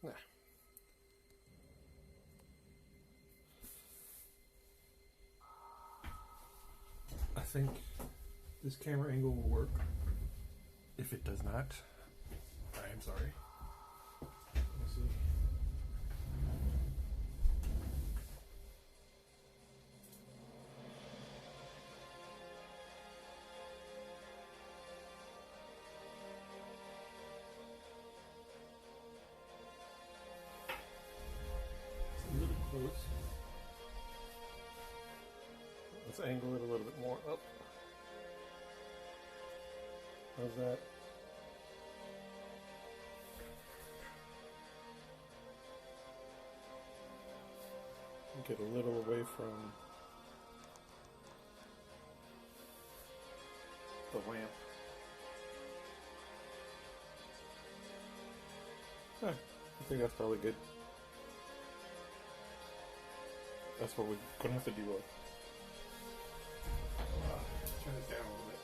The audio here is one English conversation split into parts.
Nah. I think this camera angle will work. If it does not, I am sorry. Let's see. It's a little close. Let's angle it a little bit more up. How's that? Get a little away from the lamp. I think that's probably good. That's what we're gonna have to do. Turn this down a little bit.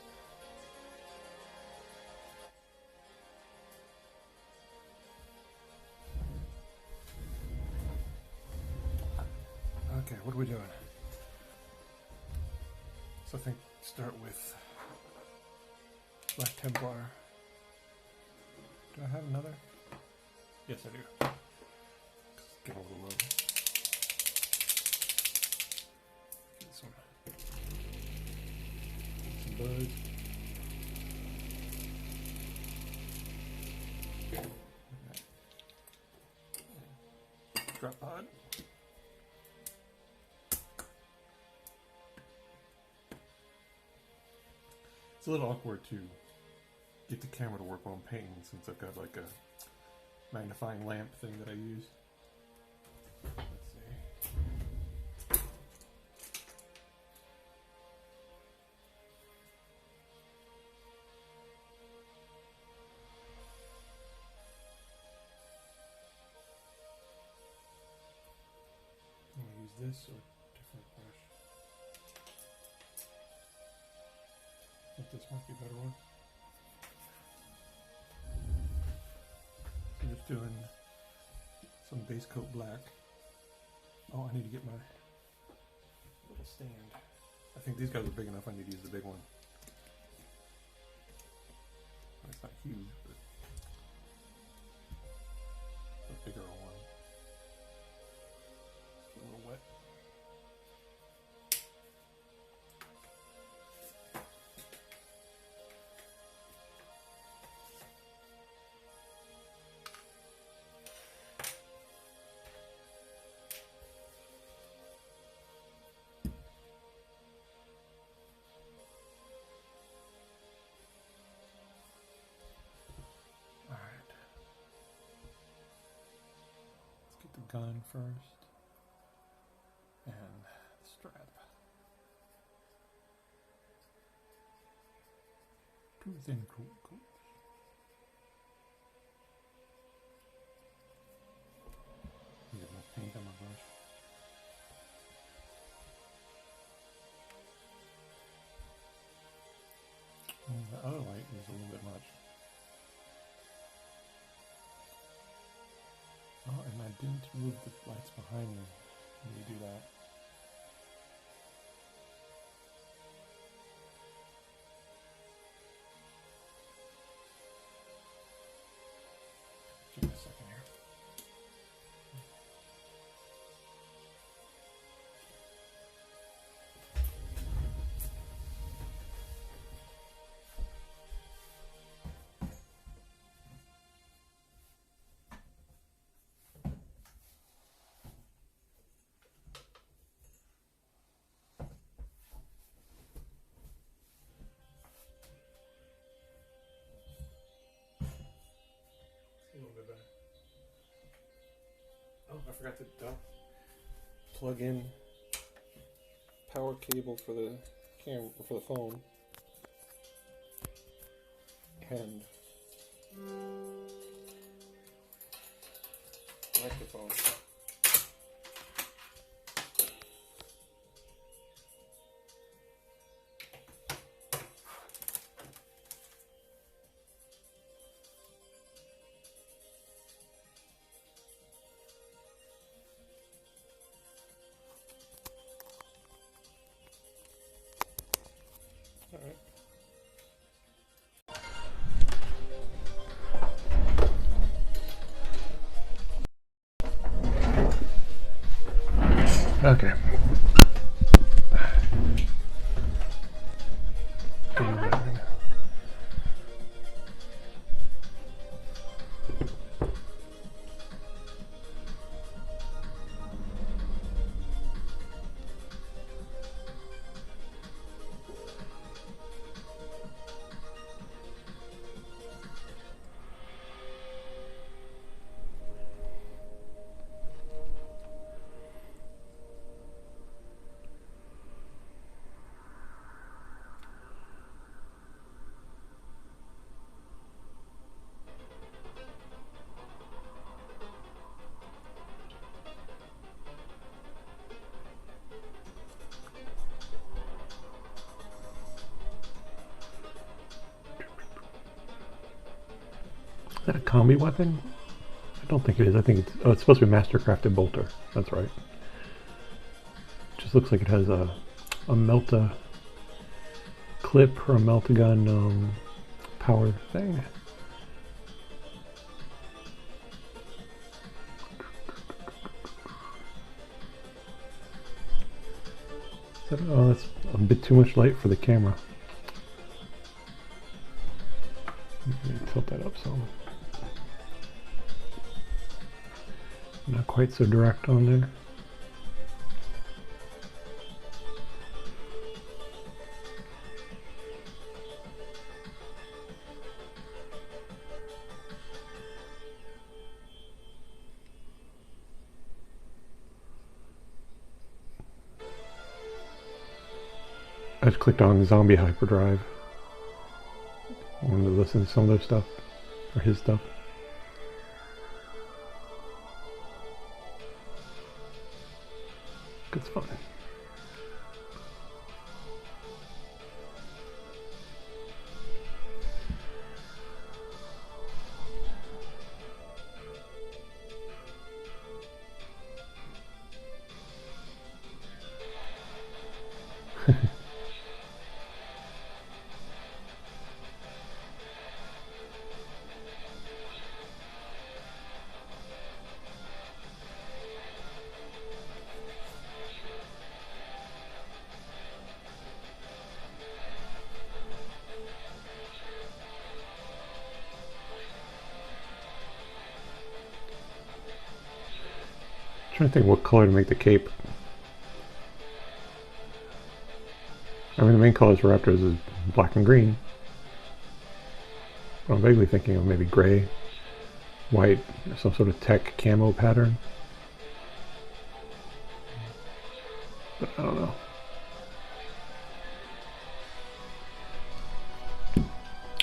Okay, what are we doing? So I think start with Black Templar. Do I have another? Yes, I do. Get a little low. Get some buzz. Okay. Drop pod. It's a little awkward to get the camera to work while I'm painting since I've got like a magnifying lamp thing that I use. Let's see. I'm gonna use this or a different brush. I think this might be a better one. So just doing some base coat black. Oh, I need to get my little stand. I think these guys are big enough. I need to use the big one. It's not huge, but a bigger one. It's a little wet. Gun first and the strap. Too thin coat. Get more paint on my brush. The other light is a little bit much. Oh, and I didn't move the lights behind me. Let me do that. Give me a second here. A little bit better. Oh, I forgot to plug in power cable for the camera, for the phone, and microphone. Okay. Is that a combi weapon? I don't think it is. I think it's... Oh, it's supposed to be Mastercrafted Bolter. That's right. Just looks like it has a Melta clip or a Melta gun power thing. Oh, that's a bit too much light for the camera. Let me tilt that up some. Not quite so direct on there. I just clicked on Zombie Hyperdrive. I wanted to listen to some of their stuff, or his stuff. It's fun. I'm trying to think what color to make the cape. I mean, the main colors for Raptors is black and green. But I'm vaguely thinking of maybe gray, white, or some sort of tech camo pattern. But I don't know.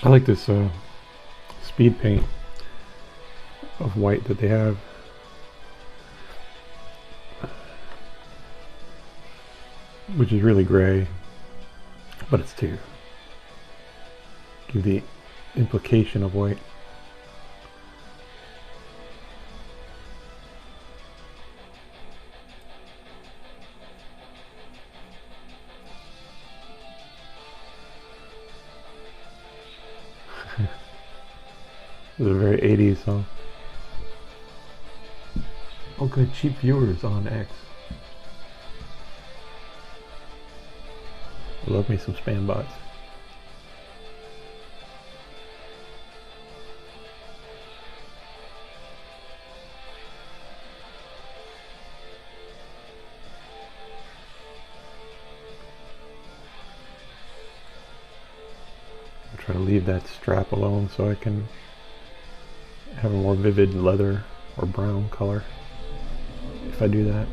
I like this speed paint of white that they have. Which is really gray, but it's to give the implication of white. This is a very 80s song. Oh good, cheap viewers on X. I love me some spam bots. I'll try to leave that strap alone so I can have a more vivid leather or brown color if I do that.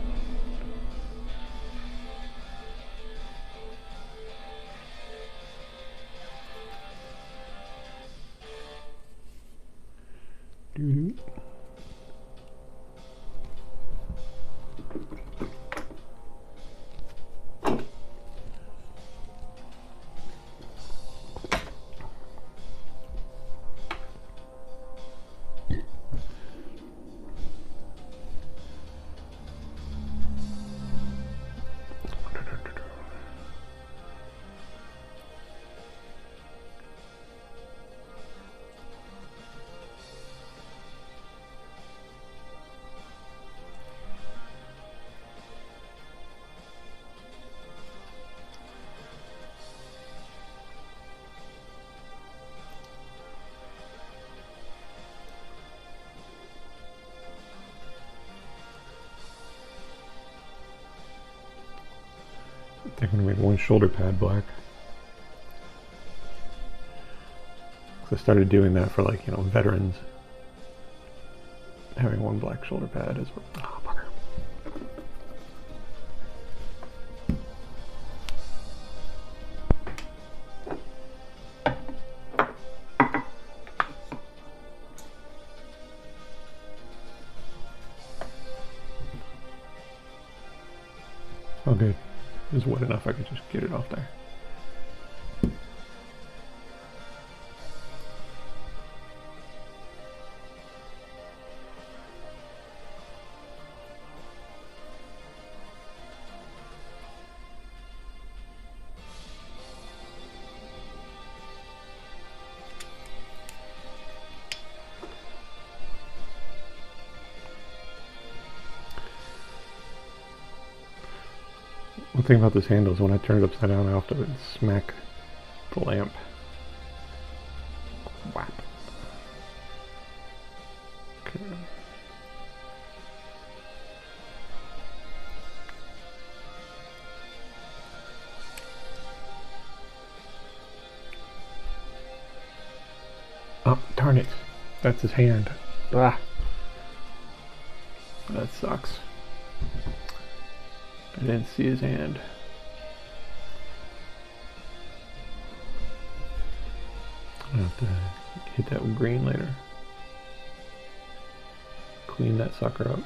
I think I'm gonna make one shoulder pad black. Cause I started doing that for, like, you know, veterans. Having one black shoulder pad is what. Oh, bugger. Oh, good. It was wet enough I could just get it off there. One thing about this handle is when I turn it upside down, I often smack the lamp. Whap. Okay. Oh, darn it. That's his hand. Ah. That sucks. I didn't see his hand. I'll have to hit that with green later. Clean that sucker up.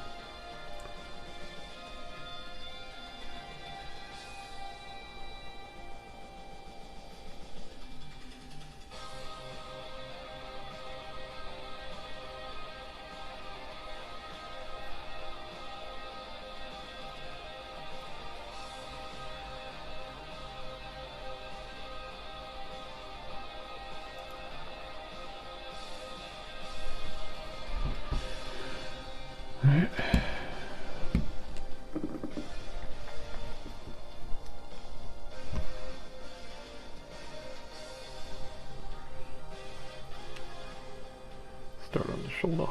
Alright. Start on the shoulder.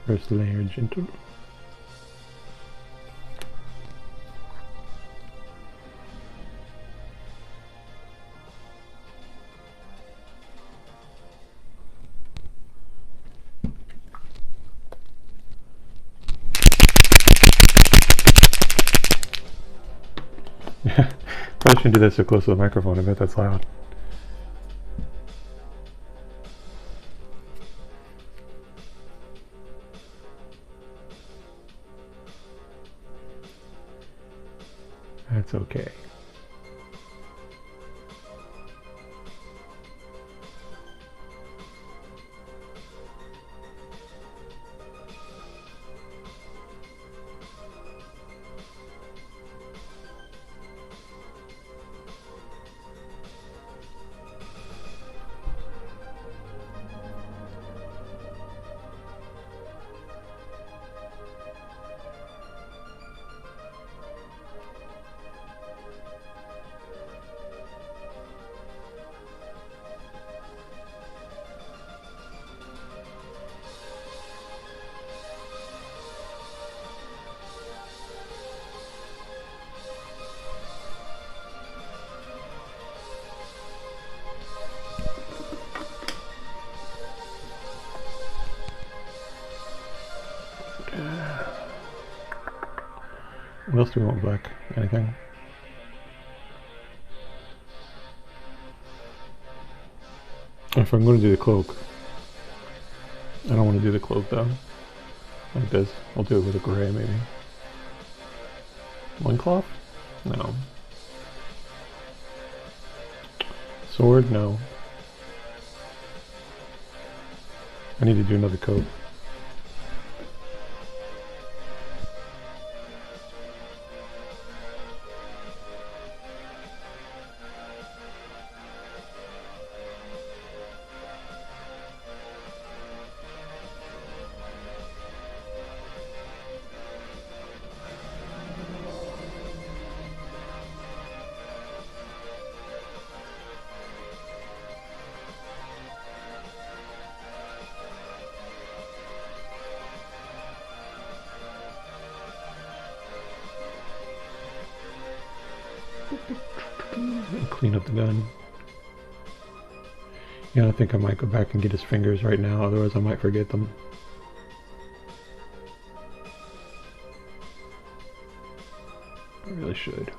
First layer gentle. Yeah, probably shouldn't do that so close to the microphone. I bet that's loud. That's okay. What else do we want black? Anything? If I'm going to do the cloak, I don't want to do the cloak though. Like this. I'll do it with a gray maybe. Loincloth? No. Sword? No. I need to do another coat. And clean up the gun. Yeah, I think I might go back and get his fingers right now, otherwise I might forget them. I really should.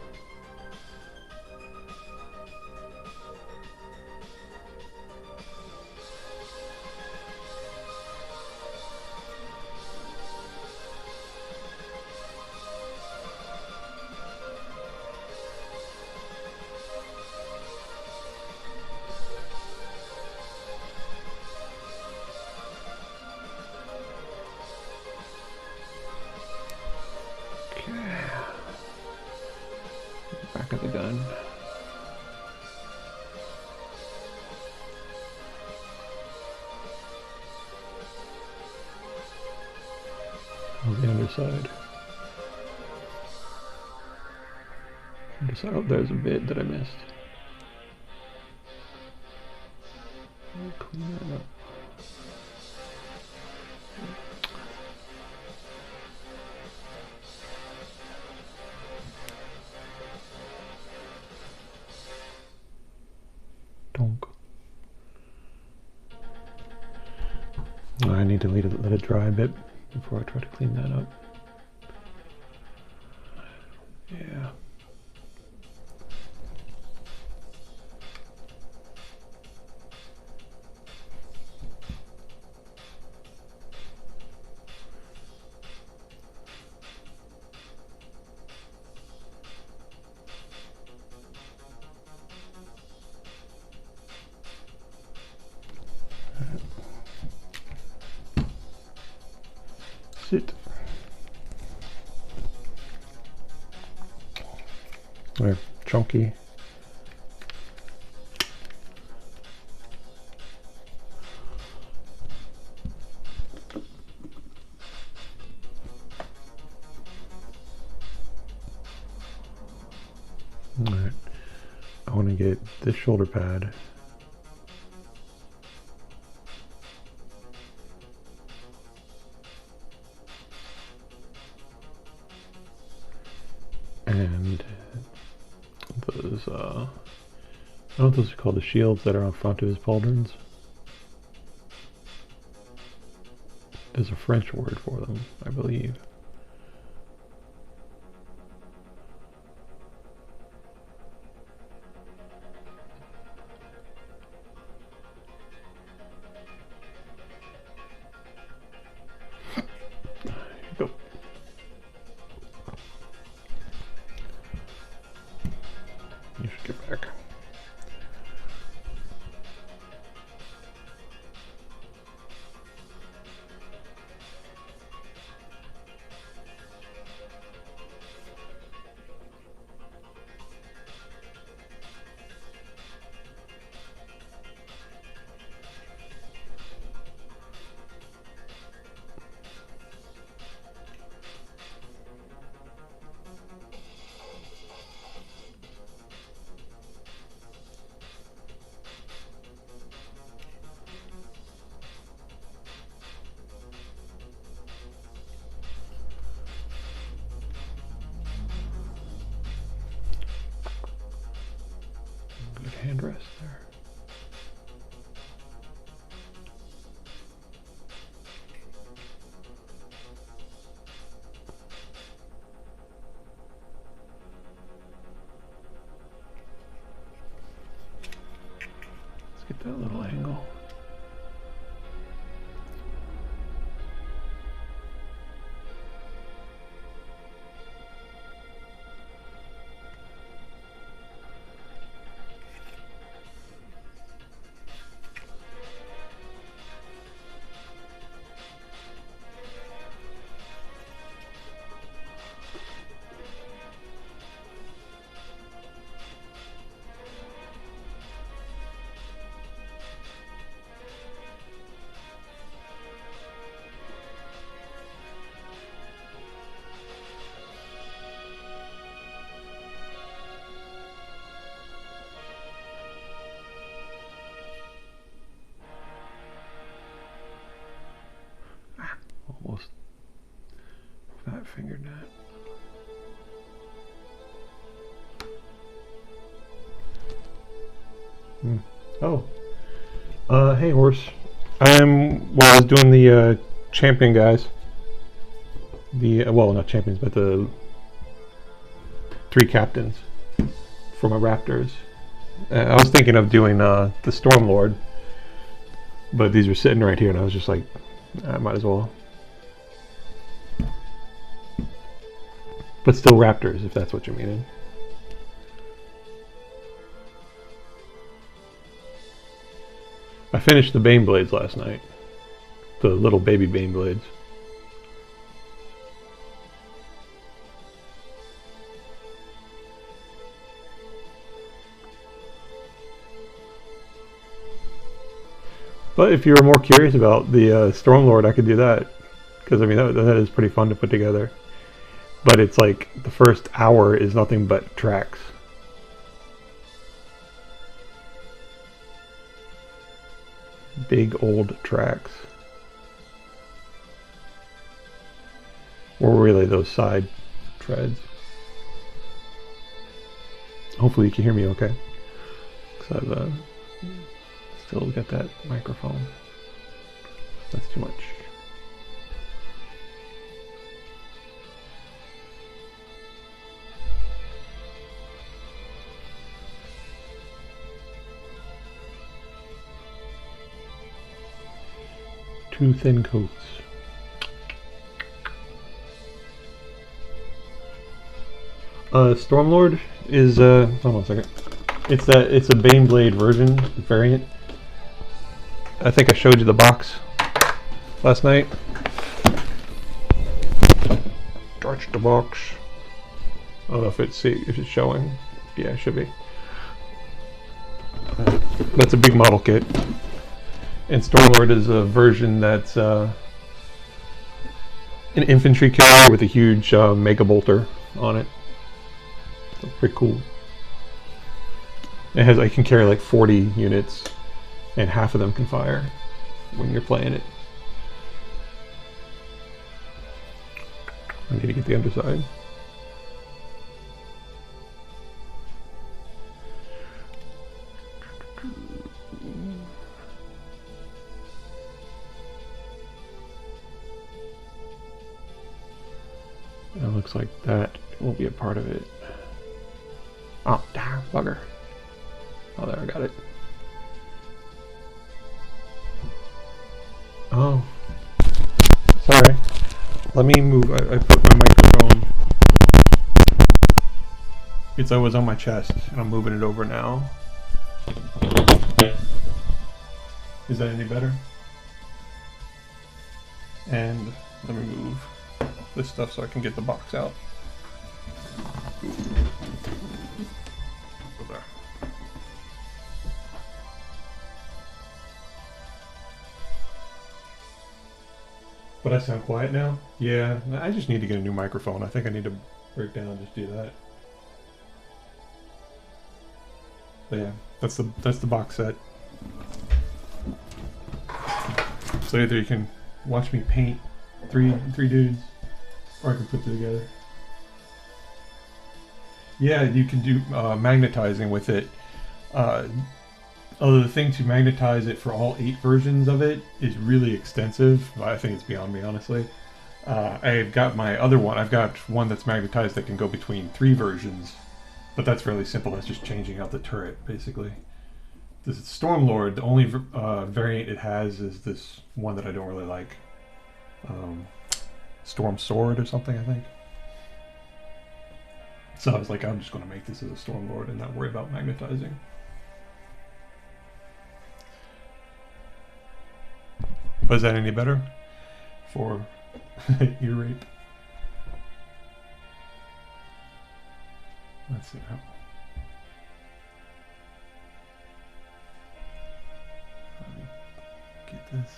Back of the gun. On the underside. Underside. Oh, there's a bit that I missed. Clean that up. I need to let it dry a bit before I try to clean that up. Yeah. Sit. They're chunky. All right. I want to get this shoulder pad. And those, I don't know what those are called, the shields that are on front of his pauldrons. There's a French word for them, I believe. Go. You should get back. Good hand rest there. Let's get that little angle. Almost fat fingered that. Oh. Hey, horse. I was doing the champion guys. Well, not champions, but the 3 captains for my Raptors. I was thinking of doing the Stormlord, but these were sitting right here, and I was just like, I might as well. But still Raptors, if that's what you're meaning. I finished the Baneblades last night. The little baby Baneblades. But if you were more curious about the Stormlord, I could do that. Because, I mean, that is pretty fun to put together. But it's like, the first hour is nothing but tracks. Big old tracks. Or really those side treads. Hopefully you can hear me okay. Because I've still got that microphone. That's too much. Two thin coats. Stormlord is hold on a second. It's a Baneblade version variant. I think I showed you the box last night. Stretch the box. I don't know if it's showing. Yeah, it should be. That's a big model kit. And Stormlord is a version that's an infantry carrier with a huge mega bolter on it. So pretty cool. I can carry like 40 units, and half of them can fire when you're playing it. I need to get the underside. It looks like that will be a part of it. Oh, damn, bugger. Oh, there, I got it. Oh. Sorry. Let me move. I put my microphone. It's always on my chest, and I'm moving it over now. Is that any better? And let me move this stuff so I can get the box out. Go there. But I sound quiet now? Yeah, I just need to get a new microphone. I think I need to break down and just do that. But yeah, that's the box set. So either you can watch me paint three dudes, or I can put them together. Yeah, you can do magnetizing with it. Although the thing to magnetize it for all 8 versions of it is really extensive. I think it's beyond me, honestly. I've got my other one. I've got one that's magnetized that can go between 3 versions, but that's fairly simple. That's just changing out the turret, basically. This is Stormlord. The only variant it has is this one that I don't really like. Storm Sword or something, I think. So I was like, I'm just going to make this as a Stormlord and not worry about magnetizing. But is that any better for ear rape? Let's see how. Let me get this.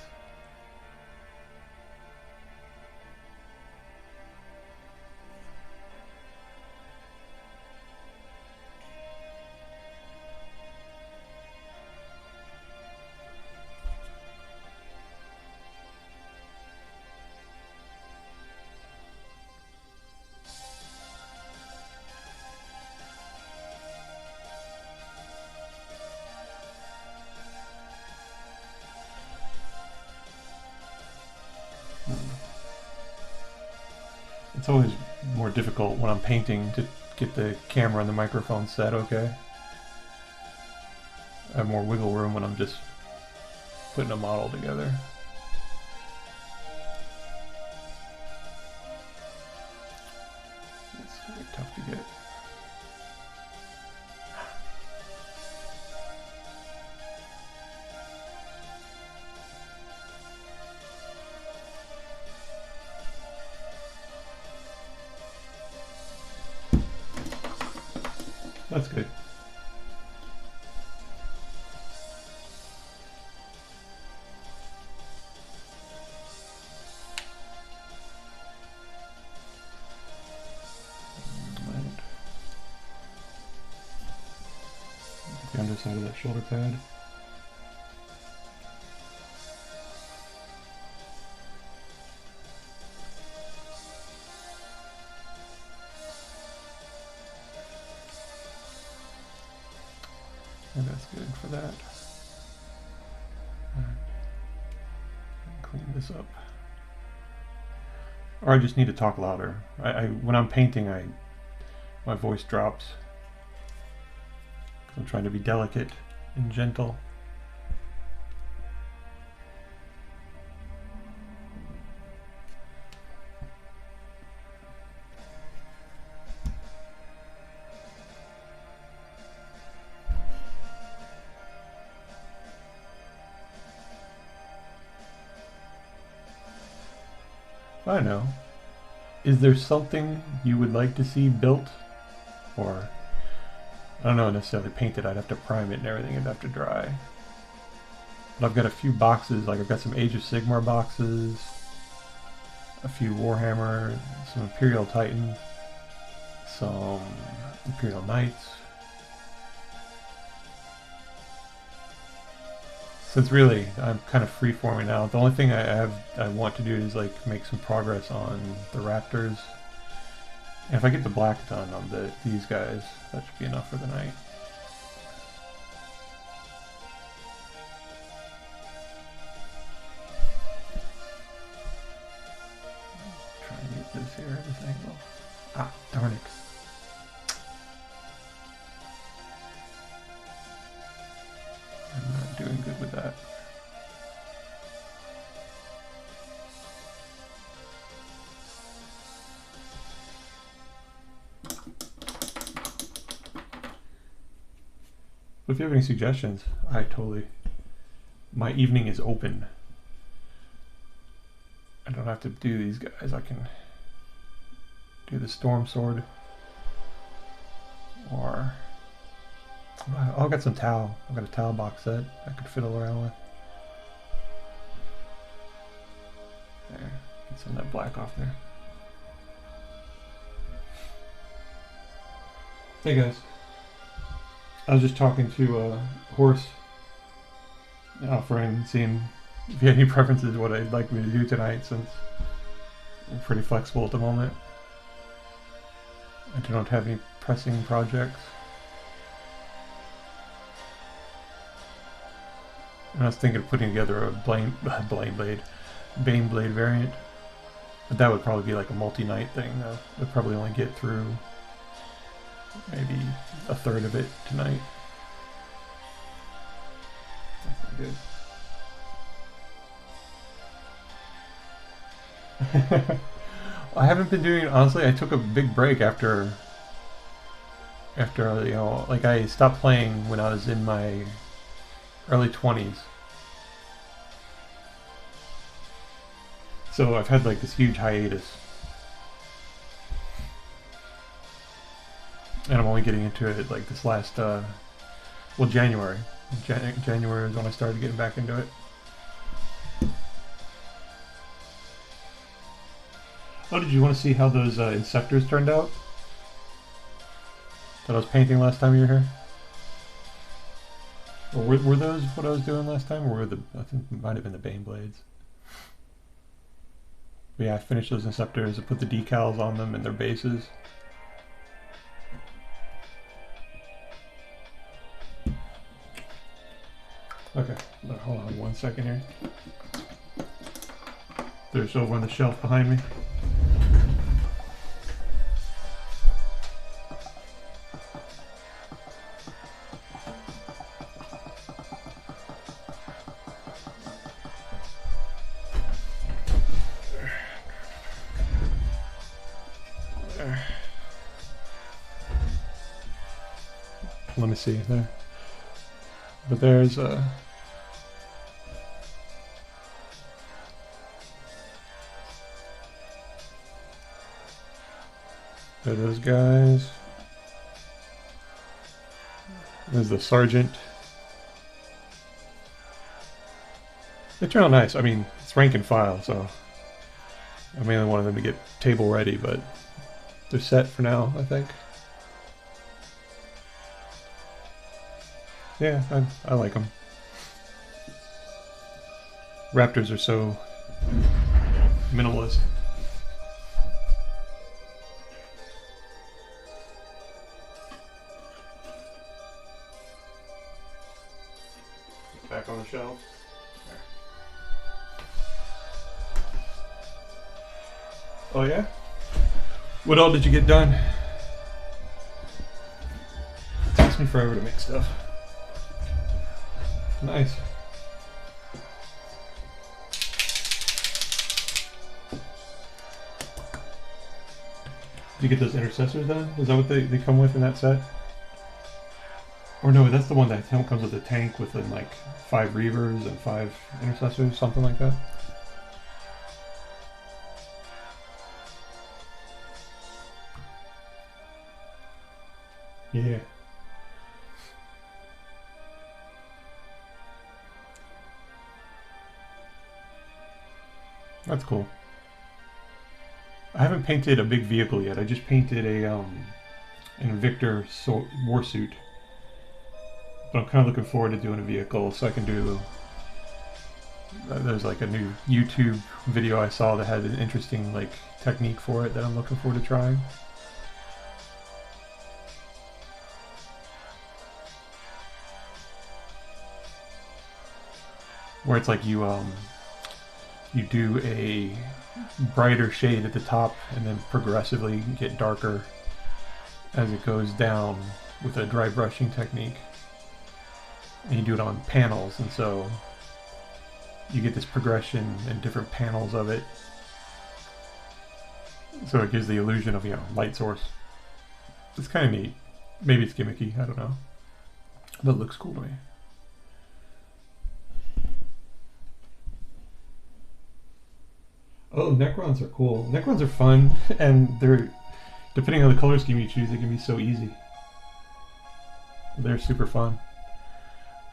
It's always more difficult when I'm painting to get the camera and the microphone set okay. I have more wiggle room when I'm just putting a model together. It's really tough to get. That's good. The underside of that shoulder pad. And that's good for that. Right. Clean this up. Or I just need to talk louder. When I'm painting, my voice drops. I'm trying to be delicate and gentle. I know. Is there something you would like to see built? Or, I don't know, necessarily painted. I'd have to prime it and everything. It'd have to dry. But I've got a few boxes. Like I've got some Age of Sigmar boxes, a few Warhammer, some Imperial Titan, some Imperial Knights. Since really I'm kind of free-forming now, the only thing I want to do is like make some progress on the Raptors. And if I get the black done on these guys, that should be enough for the night. Try and get this here at this angle. Ah, darn it. I'm not doing good with that. But if you have any suggestions, my evening is open. I don't have to do these guys. I can do the Stormlord. Or I've got some towel. I've got a towel box set I could fiddle around with. There, get some of that black off there. Hey guys, I was just talking to Horse, offering, seeing if you had any preferences what I'd like me to do tonight, since I'm pretty flexible at the moment. I don't have any pressing projects. And I was thinking of putting together a Bane Blade variant. But that would probably be like a multi-night thing. I'd probably only get through maybe a third of it tonight. That's not good. I haven't been doing, honestly, I took a big break after you know, like I stopped playing when I was in my early 20s. So I've had like this huge hiatus. And I'm only getting into it like this last, well, January. January is when I started getting back into it. Oh, did you want to see how those Inceptors turned out? That I was painting last time you were here? Or were those what I was doing last time? Or were I think it might have been the Bane Blades. But yeah, I finished those Inceptors. I put the decals on them and their bases. Okay, hold on 1 second here. They're just over on the shelf behind me. let me see there. But there's there are those guys. There's the sergeant. They turn out nice. I mean, it's rank and file, so I mainly wanted them to get table ready, but they're set for now, I think. Yeah, I like them. Raptors are so minimalist. Back on the shelf. Oh yeah? What all did you get done? It takes me forever to make stuff. Nice. Did you get those intercessors done? Is that what they come with in that set? Or no, that's the one that comes with a tank with like 5 Reavers and 5 intercessors, something like that. Yeah. That's cool. I haven't painted a big vehicle yet. I just painted a an Invictor warsuit. But I'm kind of looking forward to doing a vehicle so I can do... there's like a new YouTube video I saw that had an interesting like technique for it that I'm looking forward to trying. Where it's like you do a brighter shade at the top and then progressively get darker as it goes down with a dry brushing technique. And you do it on panels, and so you get this progression in different panels of it. So it gives the illusion of, you know, light source. It's kind of neat. Maybe it's gimmicky, I don't know. But it looks cool to me. Oh, Necrons are cool. Necrons are fun, and they're, depending on the color scheme you choose, they can be so easy. They're super fun.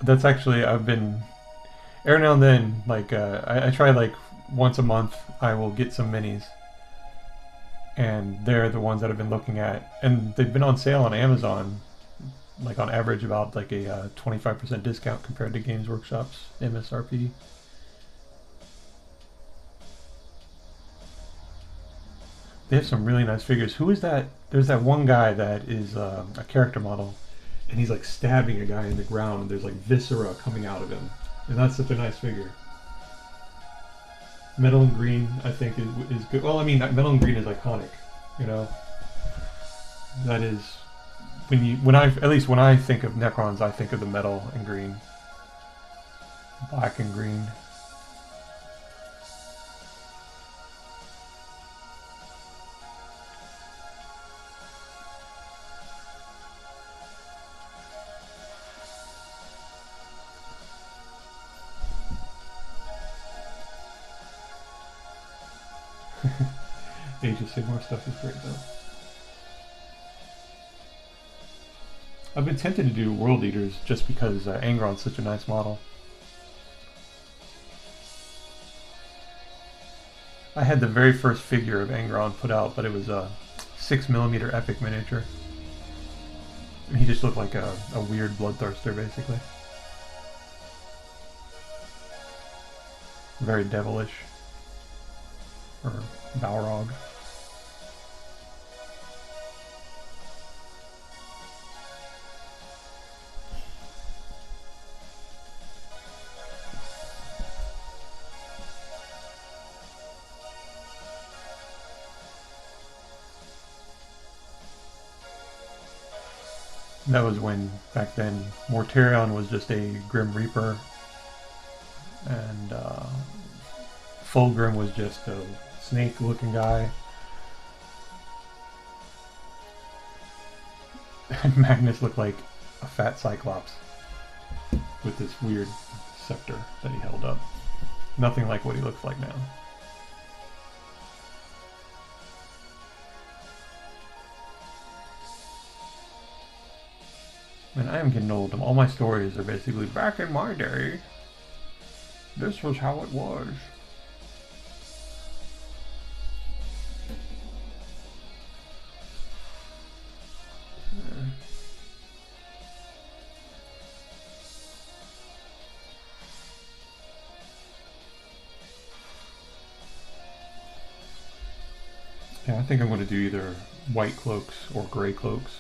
That's actually, I've been, every now and then, like, I try like once a month, I will get some minis. And they're the ones that I've been looking at. And they've been on sale on Amazon, like on average about like a 25% discount compared to Games Workshop's MSRP. They have some really nice figures. Who is that? There's that one guy that is a character model, and he's like stabbing a guy in the ground, and there's like viscera coming out of him. And that's such a nice figure. Metal and green, I think, is good. Well, I mean, metal and green is iconic, you know. That is, at least when I think of Necrons, I think of the metal and green. Black and green. Age of Sigmar stuff is great though. I've been tempted to do World Eaters just because Angron's such a nice model. I had the very first figure of Angron put out, but it was a 6mm epic miniature. And he just looked like a weird bloodthirster, basically. Very devilish. Or Balrog. That was when, back then, Mortarion was just a Grim Reaper, and Fulgrim was just a snake-looking guy. And Magnus looked like a fat Cyclops with this weird scepter that he held up. Nothing like what he looks like now. Man, I am getting old. All my stories are basically, back in my day, this was how it was. Yeah, I think I'm going to do either white cloaks or gray cloaks.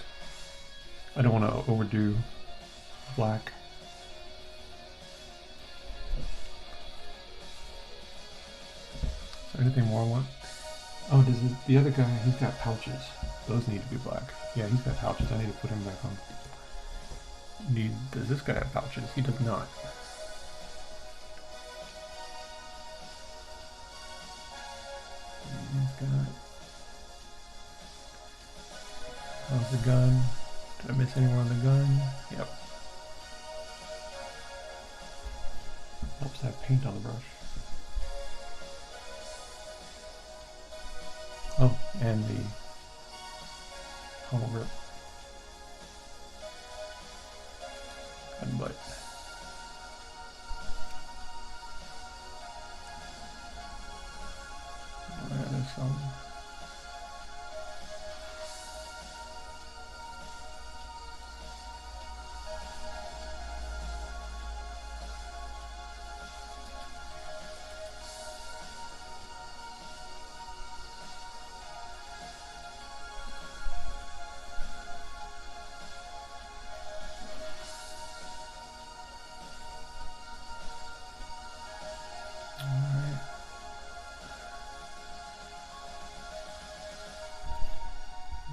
I don't want to overdo black. Is there anything more I want? Oh, does the other guy, he's got pouches. Those need to be black. Yeah, he's got pouches. I need to put him back on. Does this guy have pouches? He does not. He's got... How's the gun? Did I miss anyone on the gun? Yep. Helps have paint on the brush. Oh, and the pommel grip. Gun butt. There's some.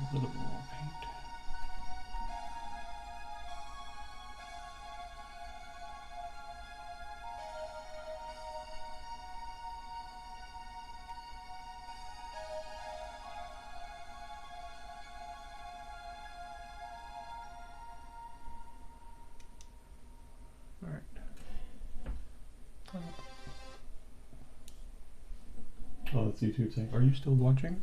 A little bit more paint. All right. Oh, that's YouTube saying, are you still watching?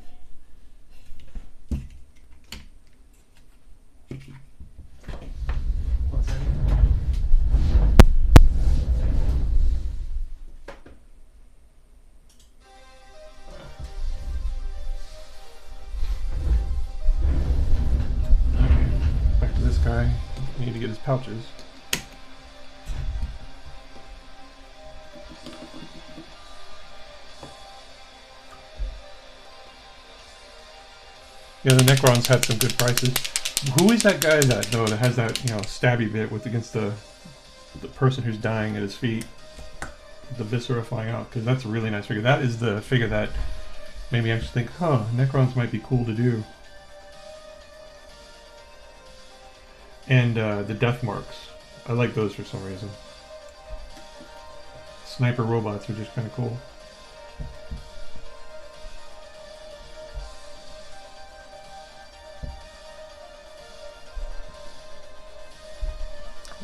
Guy, you need to get his pouches. Yeah, the Necrons had some good prices. Who is that guy that though that has that, you know, stabby bit with against the person who's dying at his feet, the viscera flying out? Because that's a really nice figure. That is the figure that made me actually think, huh, Necrons might be cool to do. And the death marks. I like those for some reason. Sniper robots are just kind of cool.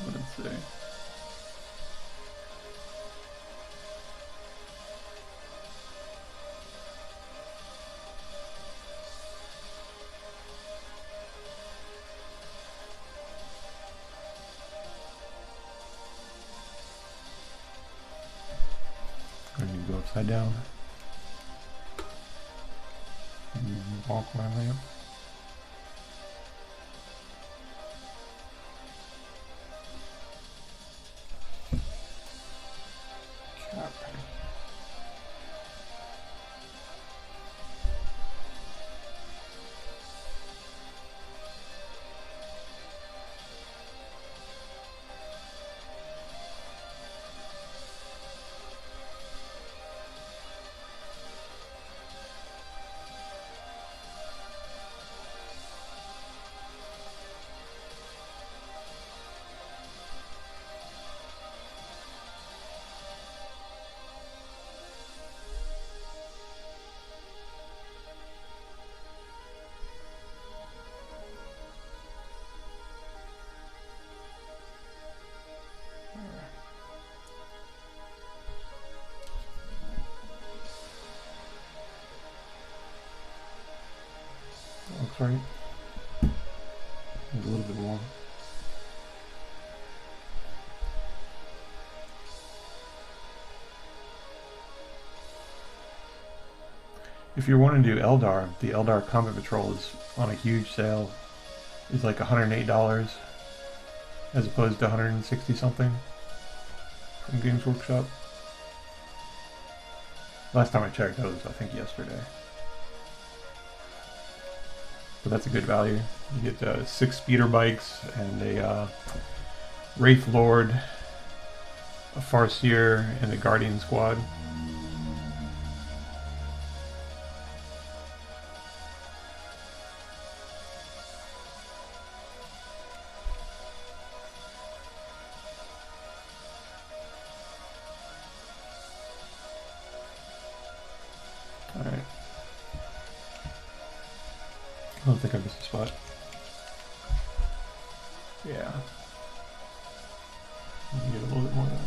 Let's see. I need to go upside down. Walk my lamp. Cap. Looks right. Maybe a little bit more. If you're wanting to do Eldar, the Eldar Combat Patrol is on a huge sale. It's like $108 as opposed to 160 something from Games Workshop. Last time I checked, that was I think yesterday. But that's a good value. You get 6 speeder bikes and a Wraith Lord, a Farseer, and a Guardian Squad. Alright. I don't think I missed a spot. Yeah. You can get a little bit more of that.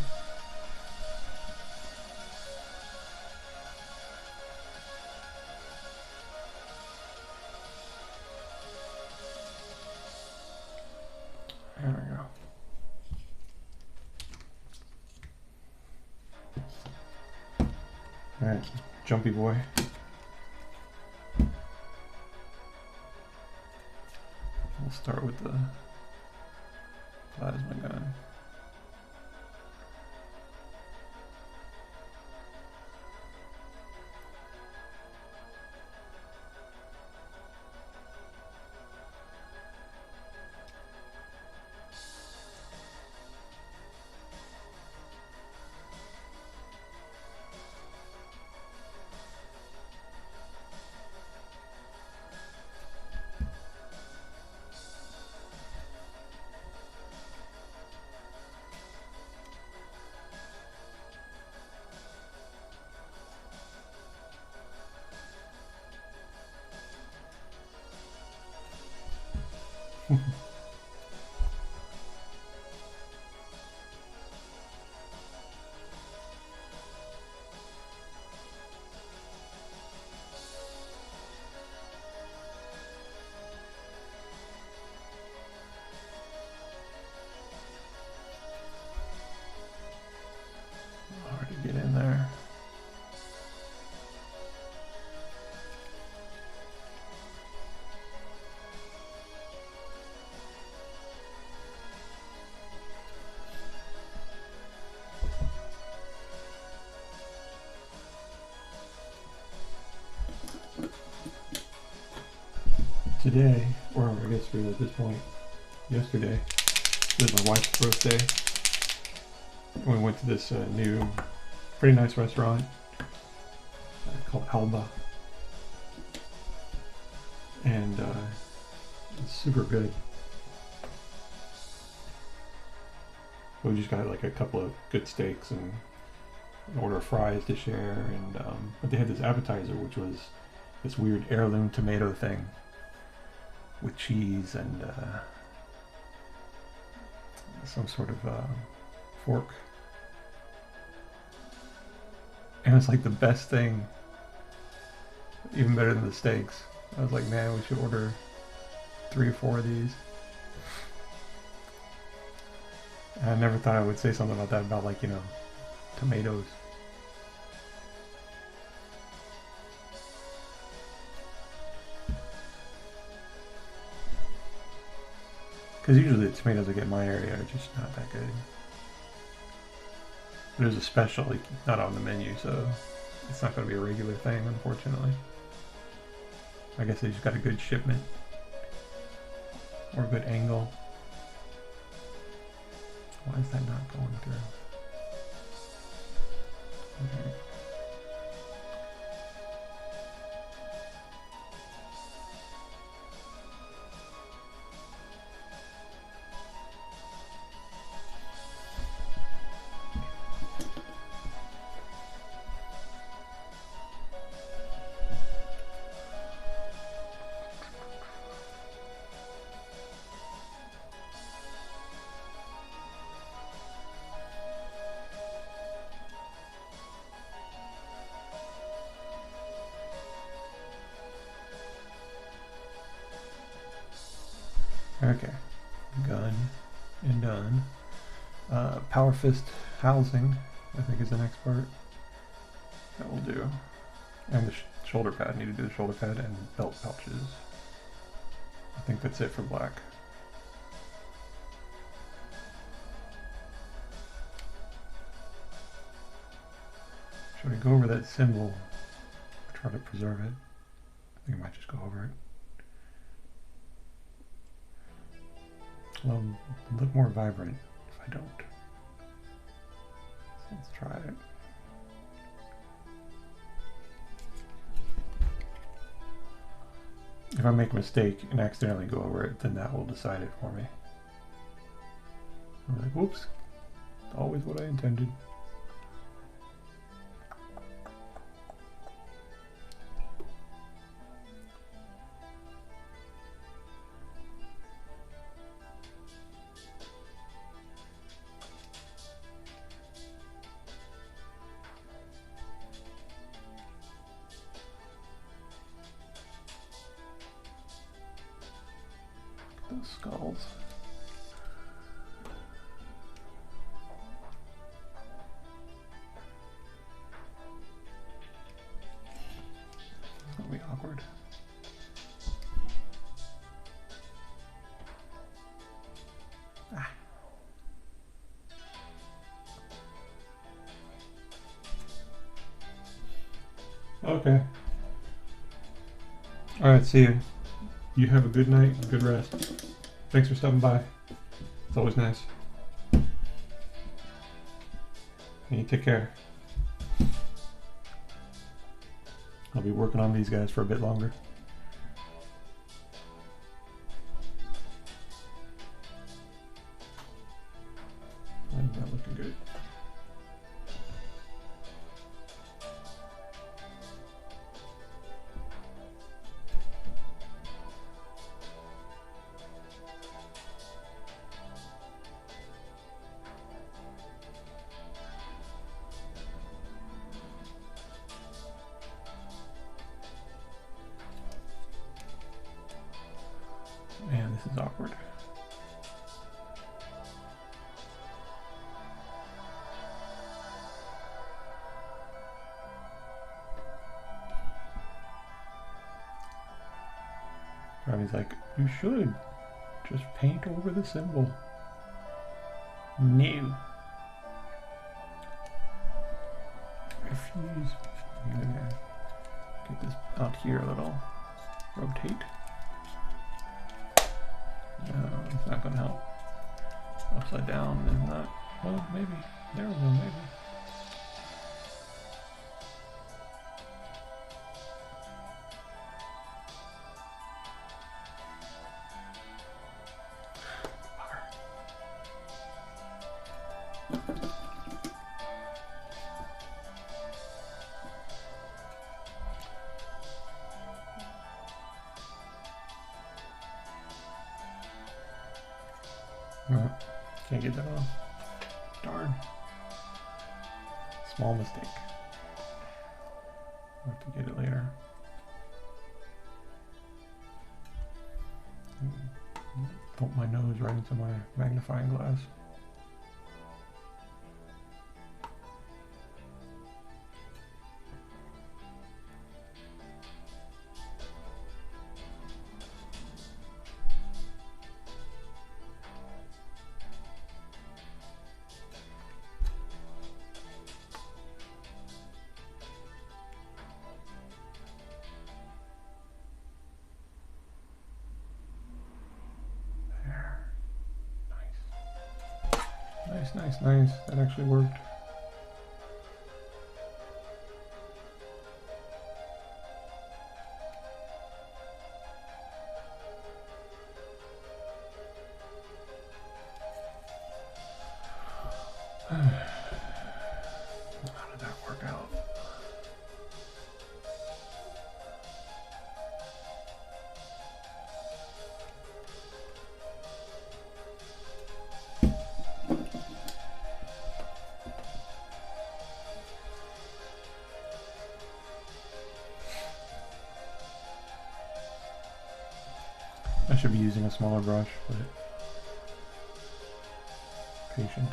There we go. Alright, Jumpy Boy. We'll start with the plasma gun. Hard to get in there. Today, or I guess really at this point, yesterday, was my wife's birthday. And we went to this new, pretty nice restaurant called Alba. And it's super good. We just got like a couple of good steaks and an order of fries to share. And but they had this appetizer, which was this weird heirloom tomato thing with cheese and some sort of fork. And it's like the best thing, even better than the steaks. I was like, man, we should order 3 or 4 of these. And I never thought I would say something about that, about like, you know, tomatoes. Because usually the tomatoes I get in my area are just not that good. But it was a special, like, not on the menu, so it's not going to be a regular thing, unfortunately. I guess they just got a good shipment. Or a good angle. Why is that not going through? Okay. Okay. Gun and done. Power Fist housing, I think, is the next part. That will do. And the shoulder pad. Need to do the shoulder pad and belt pouches. I think that's it for black. Should we go over that symbol? Try to preserve it. I think I might just go over it. Well, look more vibrant if I don't. So let's try it. If I make a mistake and accidentally go over it, then that will decide it for me. I'm like, whoops, always what I intended. Those skulls. It's gonna be awkward. Ah. Okay. Alright, see you. You have a good night and good rest. Thanks for stopping by. It's always nice. And you take care. I'll be working on these guys for a bit longer. That's not looking good. Man, this is awkward. Ronnie's like, you should just paint over the symbol. No. Refuse. I'm gonna get this out here a little. Rotate. No, it's not gonna help. Upside down is not. Well, maybe. There we go, maybe. Can't get that off. Darn. Small mistake. I'll have to get it later. Bump my nose right into my magnifying glass. Nice. That actually worked. How did that work out? I should be using a smaller brush, but patient.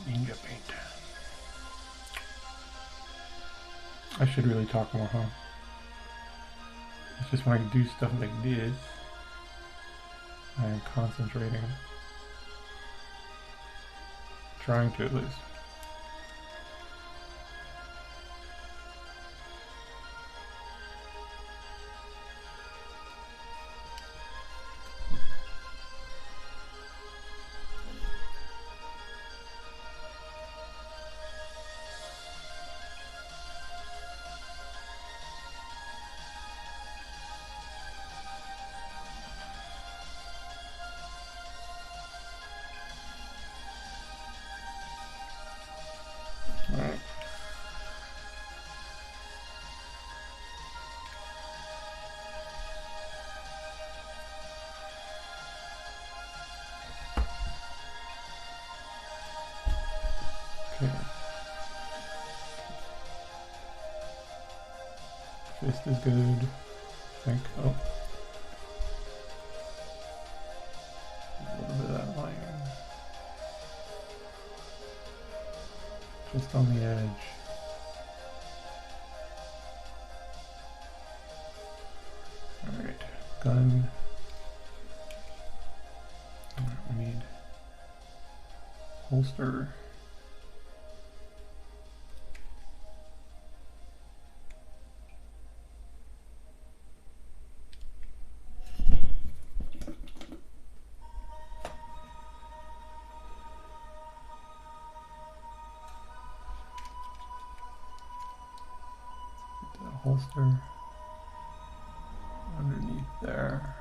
Ninja paint. I should really talk more, huh? It's just when I do stuff like this, I am concentrating. Trying to at least. Alright. Okay. Fist is good, I think. Oh. A little bit of that line. Just on the edge. Alright, gun. Alright, we need holster. Holster underneath there.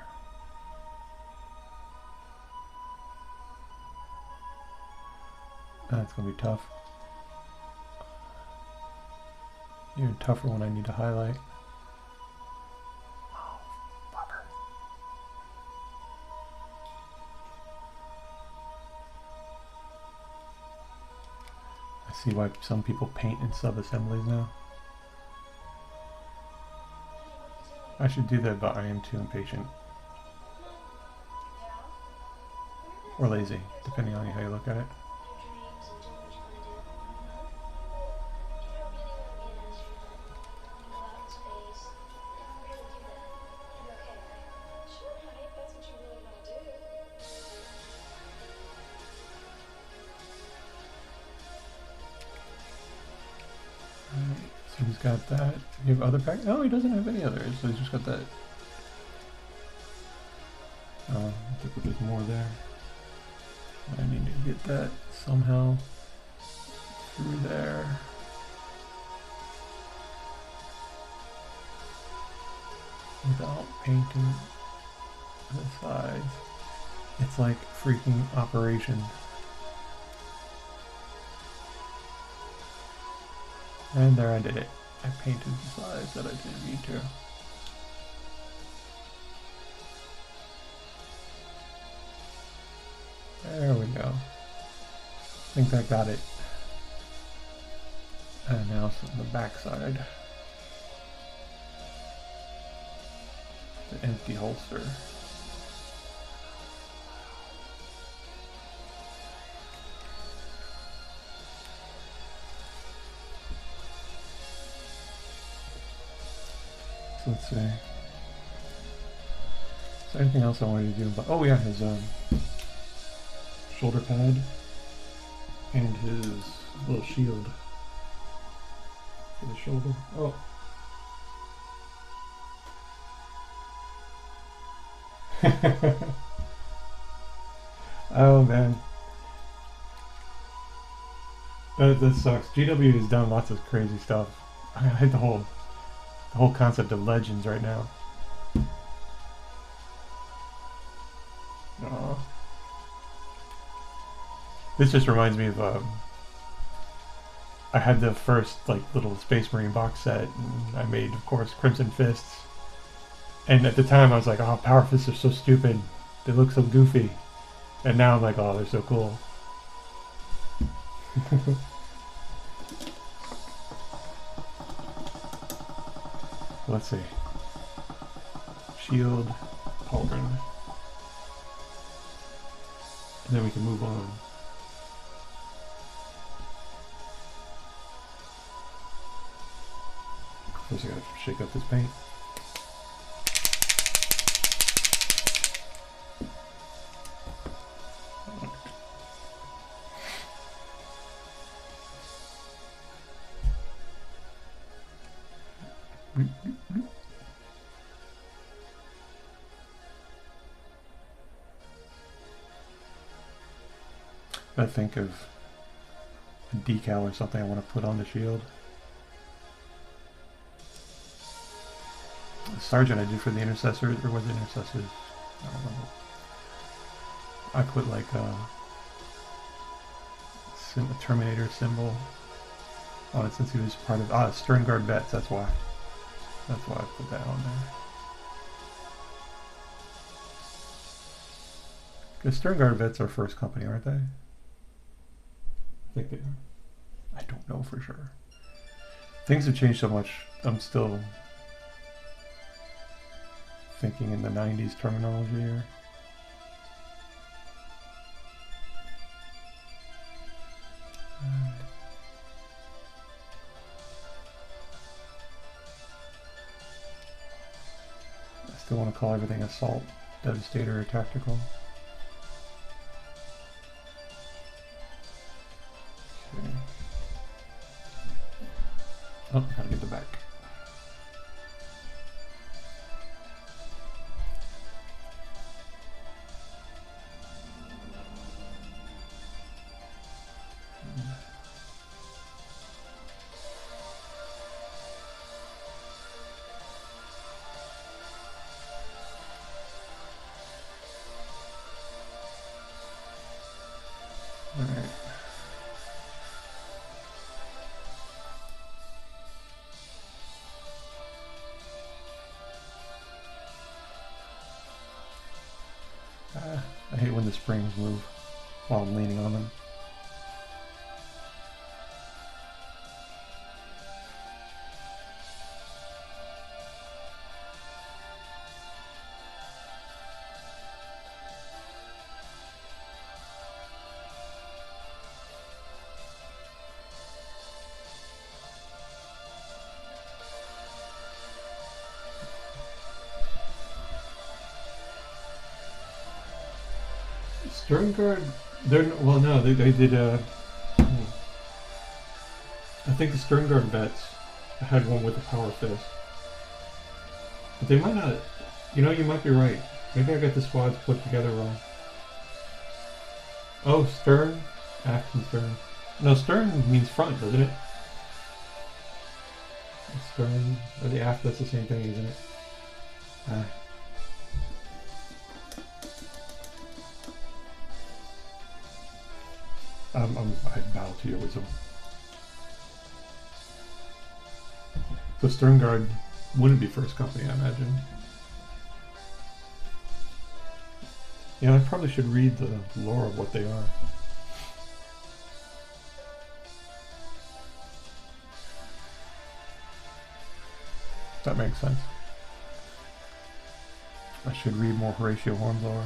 That's gonna be tough. Even tougher when I need to highlight. Oh, bummer. I see why some people paint in sub-assemblies now. I should do that, but I am too impatient. Or lazy, depending on how you look at it. So he's got that. You have other pack? No, he doesn't have any others. So he's just got that. I think there's more there. I need to get that somehow through there. Without painting the sides. It's like freaking operation. And there I did it. I painted the sides that I didn't need to. go. I think that got it. And now it's on the back side. The empty holster. So let's see. Is there anything else I wanted to do? But oh yeah, his shoulder pad and his little shield for the shoulder. Oh. Oh man, that sucks. GW has done lots of crazy stuff. I hate the whole concept of legends right now. Aww. This just reminds me of I had the first like little Space Marine box set, and I made, of course, Crimson Fists. And at the time I was like, oh, Power Fists are so stupid. They look so goofy. And now I'm like, oh, they're so cool. Let's see. Shield, pauldron. And then we can move on. First I gotta shake up this paint. I think of a decal or something I want to put on the shield. The Sergeant I did for the Intercessors, or was it Intercessors? I don't know. I put like a Terminator symbol on it since he was part of Sternguard Vets. That's why. That's why I put that on there. Because Sternguard Vets are first company, aren't they? I think they are. I don't know for sure. Things have changed so much. I'm still thinking in the 90s terminology here. I still want to call everything Assault, Devastator, or Tactical. Okay. Oh, gotta get the back. I hate when the springs move while I'm leaning on them. Sternguard, well, no, they did, I think the Sternguard Vets had one with a Power Fist. But they might not, you know, you might be right. Maybe I got the squads put together wrong. Oh, stern, aft and stern. No, stern means front, doesn't it? Stern, or the aft, that's the same thing, isn't it? I bow to your wisdom. So Sternguard wouldn't be first company, I imagine. Yeah, I probably should read the lore of what they are. That makes sense. I should read more Horatio Horn lore.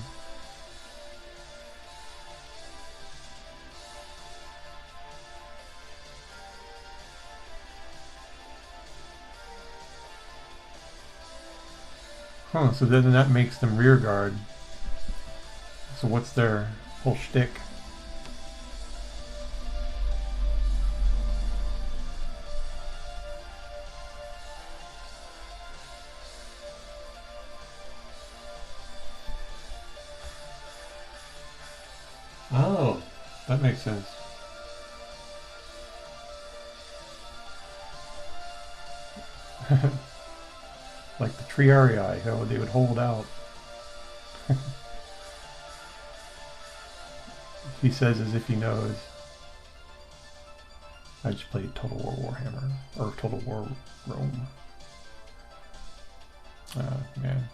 Huh, so then that makes them rear guard. So what's their whole shtick? Oh, that makes sense. Like the Triarii, how they would hold out. He says as if he knows. I just played Total War Warhammer, or Total War Rome. Man,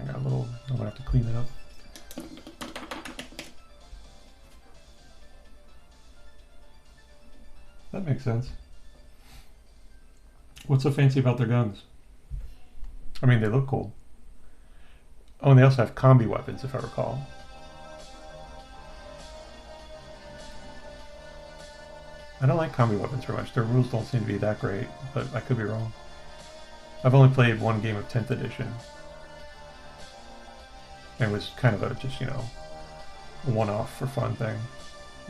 I got a little, I'm gonna have to clean it up. That makes sense. What's so fancy about their guns? I mean, they look cool. Oh, and they also have combi weapons, if I recall. I don't like combi weapons very much. Their rules don't seem to be that great, but I could be wrong. I've only played one game of 10th edition. And it was kind of a just, you know, one-off for fun thing.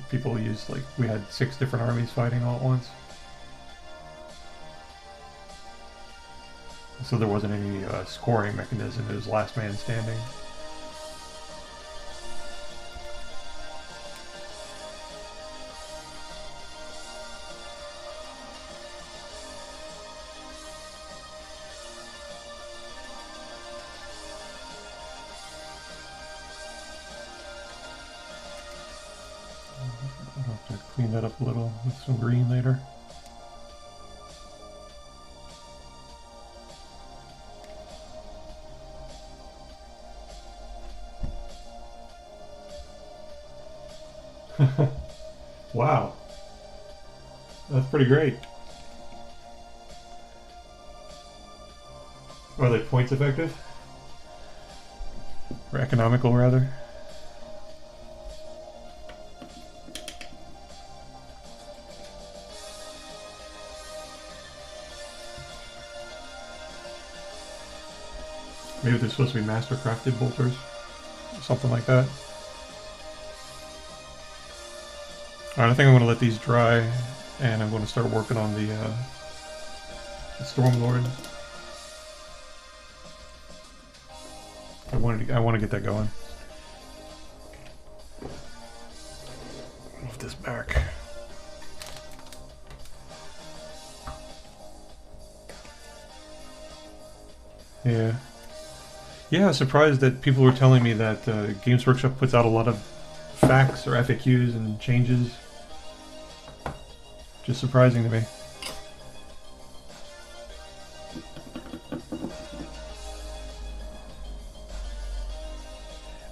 People used, like, we had 6 different armies fighting all at once. So there wasn't any scoring mechanism. It was last man standing. I'll have to clean that up a little with some green later. Wow, that's pretty great. Are they points effective? Or economical, rather? Maybe they're supposed to be master crafted bolters, something like that. Alright, I think I'm going to let these dry, and I'm going to start working on the Stormlord. I want to get that going. Move this back. Yeah. Yeah, I was surprised that people were telling me that Games Workshop puts out a lot of facts or FAQs and changes. Just surprising to me.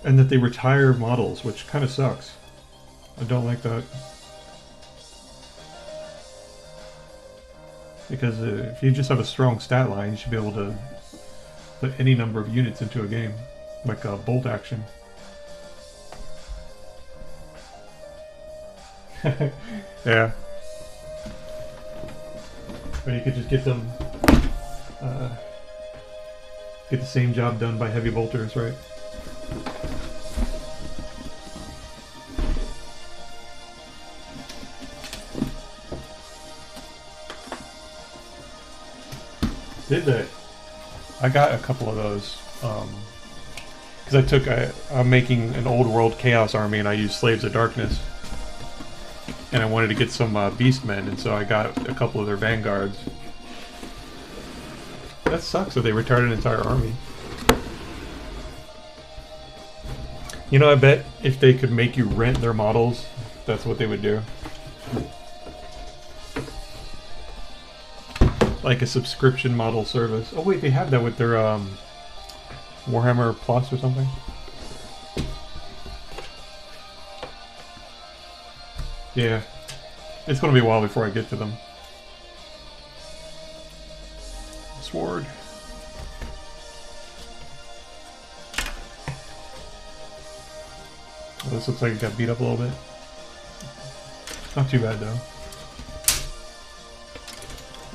And that they retire models, which kind of sucks. I don't like that. Because if you just have a strong stat line, you should be able to put any number of units into a game, like a bolt action. Yeah. Or you could just get them, get the same job done by heavy bolters, right? Did they? I got a couple of those, because I'm making an old world chaos army and I use Slaves of Darkness. And I wanted to get some Beastmen, and so I got a couple of their vanguards. That sucks that they retired an entire army. You know, I bet if they could make you rent their models, that's what they would do. Like a subscription model service. Oh wait, they have that with their Warhammer Plus or something. Yeah. It's going to be a while before I get to them. Sword. Well, this looks like it got beat up a little bit. Not too bad though.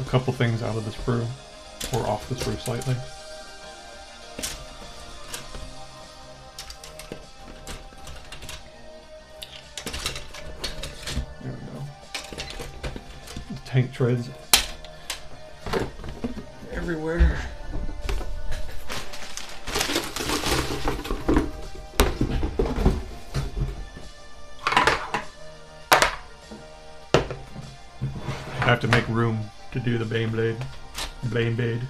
A couple things out of the sprue, or off the sprue slightly. There we go. Tank treads everywhere. I have to make room to do the Baneblade. Baneblade.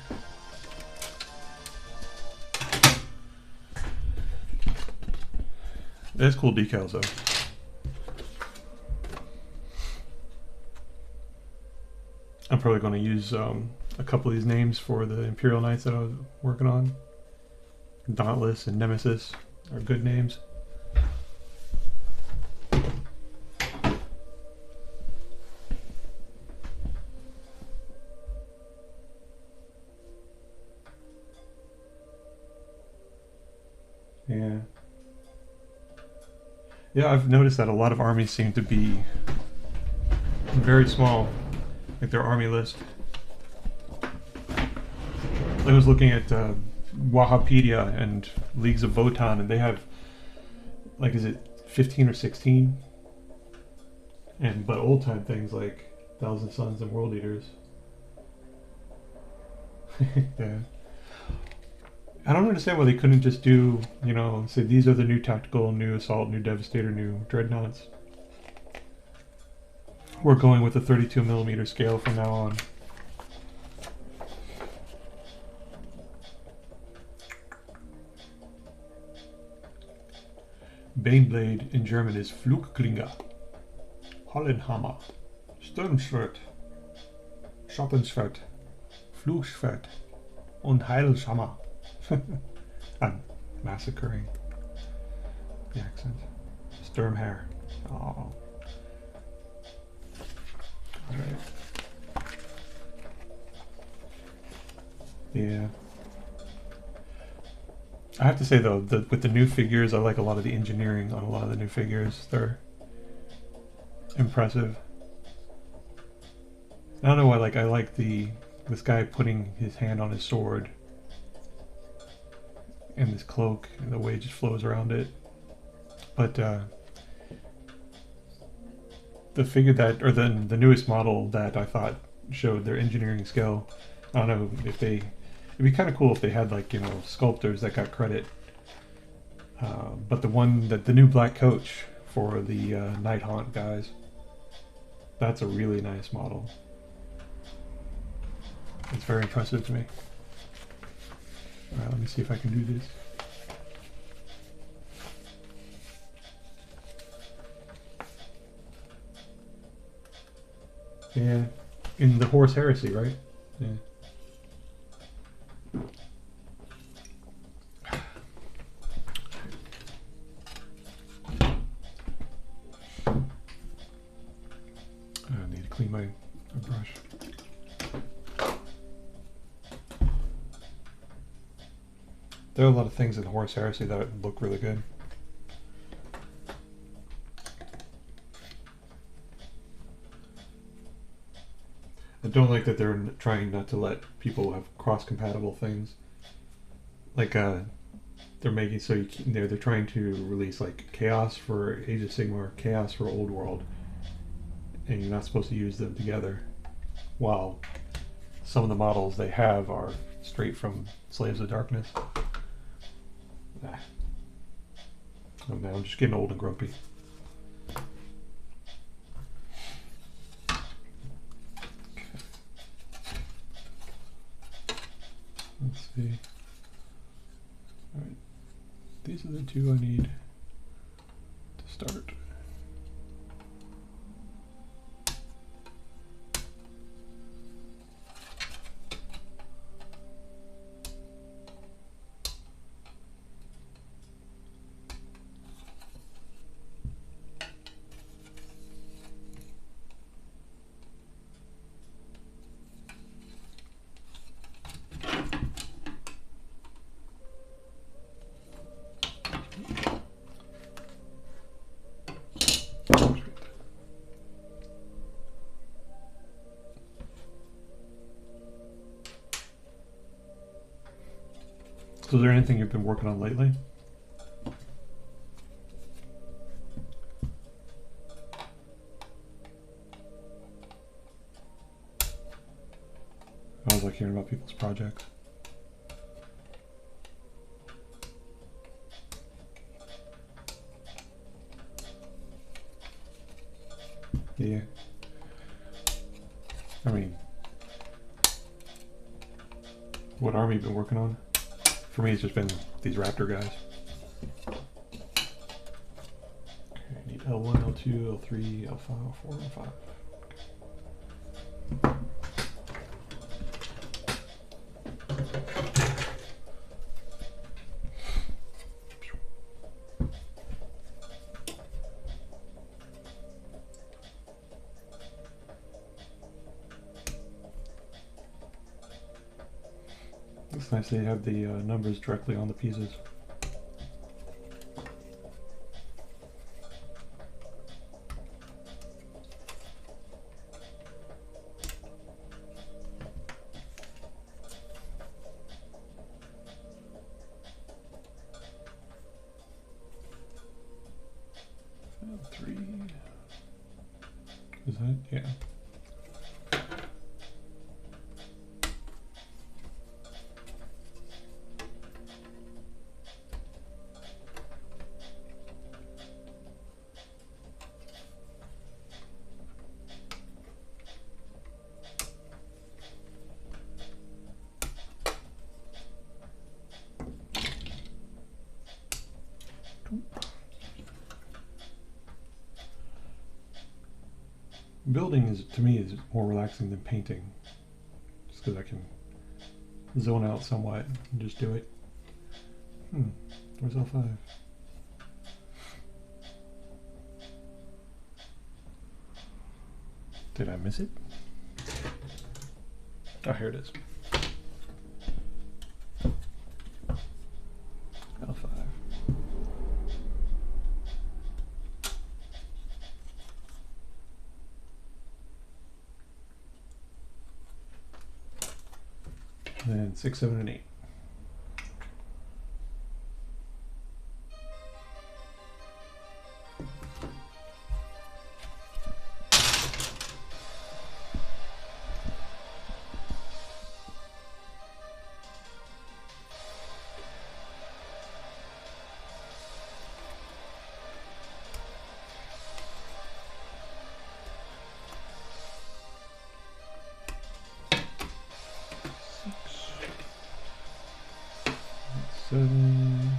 That's cool decals though. I'm probably going to use a couple of these names for the Imperial Knights that I was working on. Dauntless and Nemesis are good names. Yeah. Yeah, I've noticed that a lot of armies seem to be very small, like their army list. I was looking at Wahapedia and Leagues of Votan, and they have, like, is it 15 or 16? But old time things like Thousand Suns and World Eaters. Yeah. I don't understand why they couldn't just do, you know, say these are the new tactical, new assault, new devastator, new dreadnoughts. We're going with a 32mm scale from now on. Baneblade in German is Flugklinge, Hollenhammer, Sturmschwert, Schoppenschwert, Flugschwert und Heilshammer. I'm massacring the accent. Sturmherr. Oh. Alright. Yeah. I have to say though, with the new figures, I like a lot of the engineering on a lot of the new figures. They're impressive. I don't know why, like, I like this guy putting his hand on his sword and this cloak and the way it just flows around it. But the figure that, or the newest model that I thought showed their engineering skill, I don't know if they, it'd be kind of cool if they had, like, you know, sculptors that got credit. But the new black coach for the Night Haunt guys, that's a really nice model. It's very impressive to me. Alright, let me see if I can do this. Yeah, in the Horse Heresy, right? Yeah. I need to clean my brush. There are a lot of things in Horse Heresy that look really good. I don't like that they're trying not to let people have cross-compatible things. Like, they're making so they're trying to release like Chaos for Age of Sigmar, or Chaos for Old World, and you're not supposed to use them together. While some of the models they have are straight from Slaves of Darkness. Oh man, I'm just getting old and grumpy. Let's see. Alright. These are the two I need to start. So is there anything you've been working on lately? I always like hearing about people's projects. Yeah. I mean, what army you been working on? For me, it's just been these raptor guys. Okay, I need L1, L2, L3, L5, L4, L5. It's nice they have the numbers directly on the pieces. Three. Is that? Yeah. Building is, to me, is more relaxing than painting, just because I can zone out somewhat and just do it. Where's L5? Did I miss it? Oh, here it is. L5. And then 6, 7, and 8. Seven.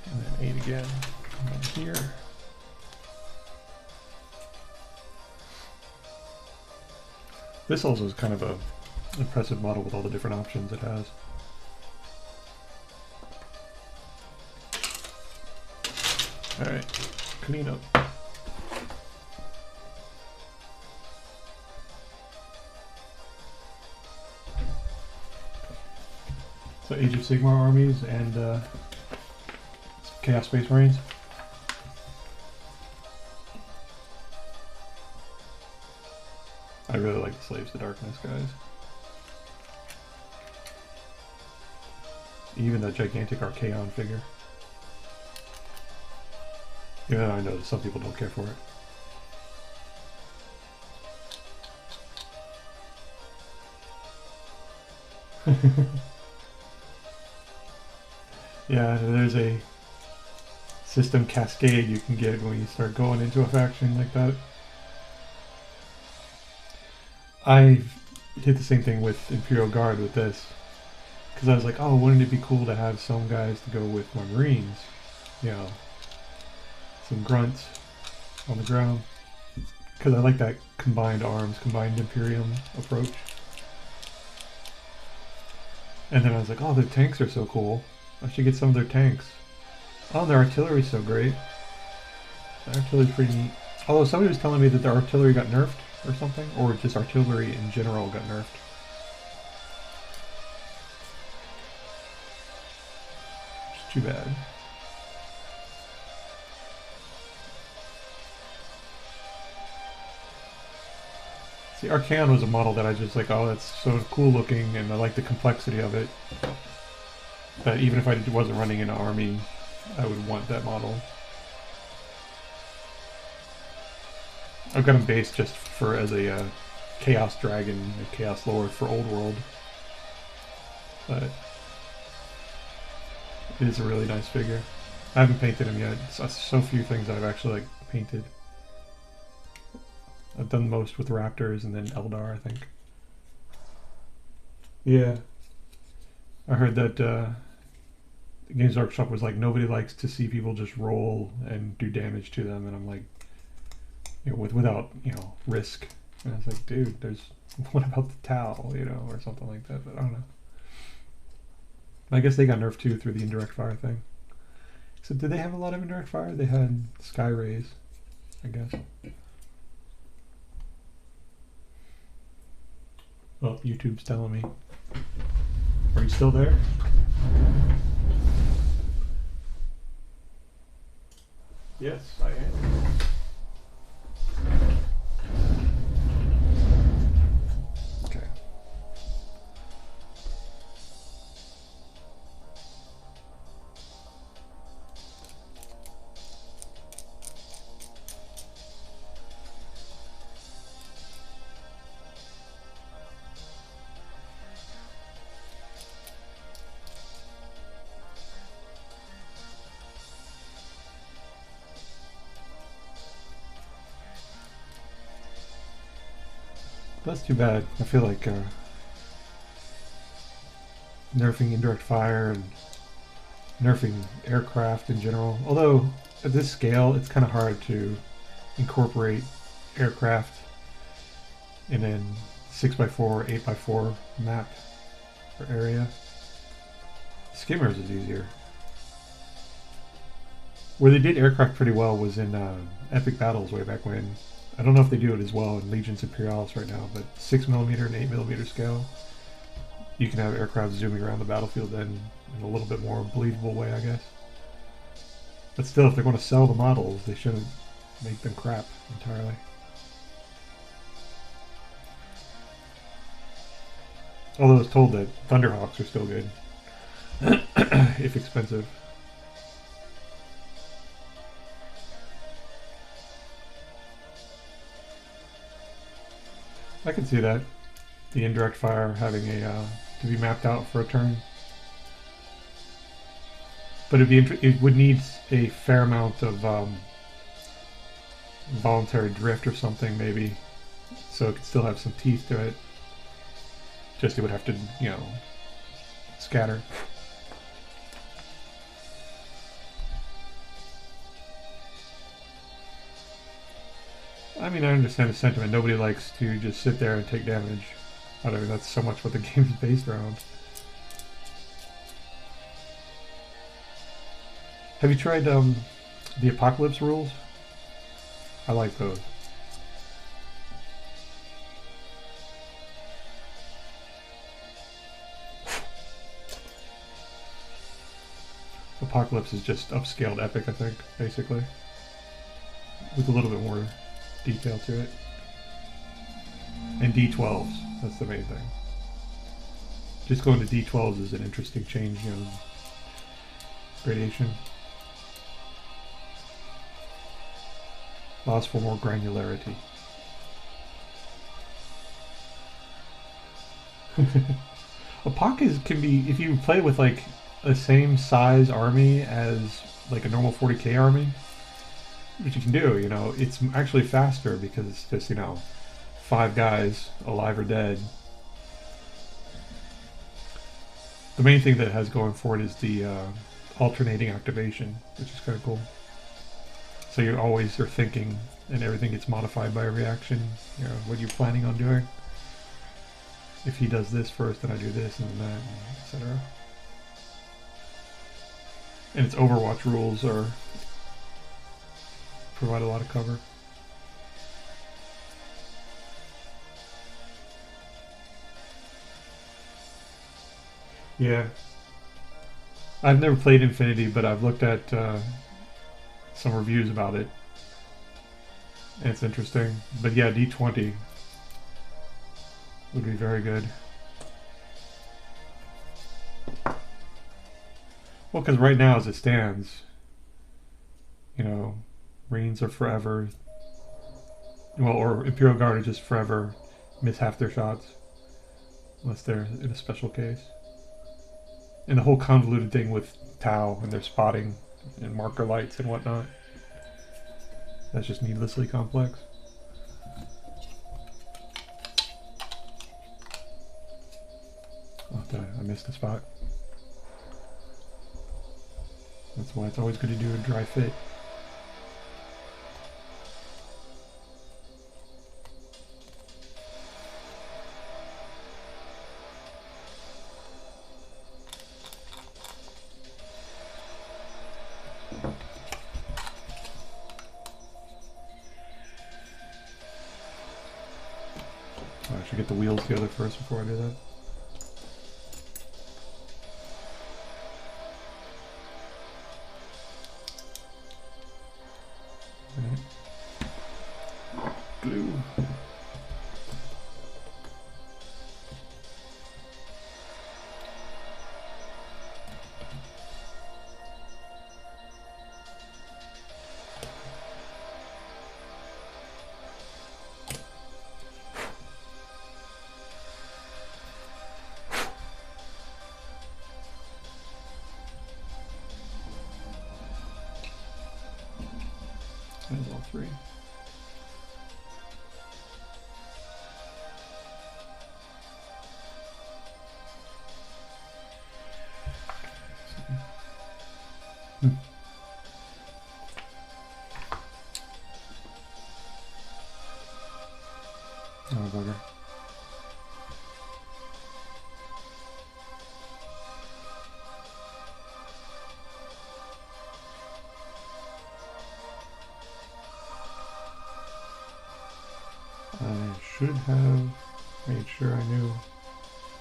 And then 8 again. And then here. This also is kind of a impressive model with all the different options it has. All right, clean up. So Age of Sigmar armies and Chaos Space Marines. I really like the Slaves to Darkness guys. Even the gigantic Archaon figure. Even though I know that some people don't care for it. Yeah, there's a system cascade you can get when you start going into a faction like that. I did the same thing with Imperial Guard with this. Because I was like, oh, wouldn't it be cool to have some guys to go with my Marines? You know, some grunts on the ground. Because I like that combined arms, combined Imperium approach. And then I was like, oh, their tanks are so cool. I should get some of their tanks. Oh, and their artillery's so great. The artillery's pretty neat. Although somebody was telling me that their artillery got nerfed or something, or just artillery in general got nerfed. Which is too bad. See, Archaon was a model that I just like, oh, that's so cool looking, and I like the complexity of it. That even if I wasn't running an army, I would want that model. I've got him based just for as a Chaos Dragon, a Chaos Lord for Old World. But it is a really nice figure. I haven't painted him yet. So few things I've actually like painted. I've done most with Raptors and then Eldar, I think. Yeah. I heard that Games Workshop was like, nobody likes to see people just roll and do damage to them, and I'm like, you know, without, you know, risk. And I was like, dude, what about the Tau, you know, or something like that, but I don't know. I guess they got nerfed too through the indirect fire thing. So did they have a lot of indirect fire? They had Sky Rays, I guess. Oh, YouTube's telling me. Are you still there? Yes, I am. Okay. That's too bad. I feel like nerfing indirect fire and nerfing aircraft in general. Although at this scale, it's kind of hard to incorporate aircraft in a 6x4 or 8x4 map or area. Skimmers is easier. Where they did aircraft pretty well was in Epic Battles way back when. I don't know if they do it as well in Legions Imperialis right now, but 6mm and 8mm scale, you can have aircraft zooming around the battlefield then in a little bit more believable way, I guess. But still, if they're going to sell the models, they shouldn't make them crap entirely. Although I was told that Thunderhawks are still good, if expensive. I can see that. The indirect fire having a to be mapped out for a turn. But it would need a fair amount of voluntary drift or something, maybe, so it could still have some teeth to it. Just it would have to, you know, scatter. I mean, I understand the sentiment. Nobody likes to just sit there and take damage. I mean, that's so much what the game is based around. Have you tried the Apocalypse rules? I like those. Apocalypse is just upscaled Epic, I think, basically. With a little bit more detail to it. And D12s, that's the main thing. Just going to D12s is an interesting change, you know, gradation. Allows for more granularity. Apoc can be, if you play with like the same size army as like a normal 40k army, which you can do, you know, it's actually faster because it's just, you know, 5 guys, alive or dead. The main thing that it has going for it is the alternating activation, which is kind of cool. So you always are thinking, and everything gets modified by every action. You know, what you're planning on doing. If he does this first, then I do this and that, etc. And its Overwatch rules are provide a lot of cover. Yeah. I've never played Infinity, but I've looked at some reviews about it. And it's interesting. But yeah, D20. would be very good. Well, because right now as it stands, you know, Marines are forever, well, or Imperial Guard are just forever miss half their shots, unless they're in a special case. And the whole convoluted thing with Tau and their spotting and marker lights and whatnot, that's just needlessly complex. Oh, I missed a spot. That's why it's always good to do a dry fit. I should get the wheels together first before I do that. Glue. There's all three. Oh, bugger. I should have made sure I knew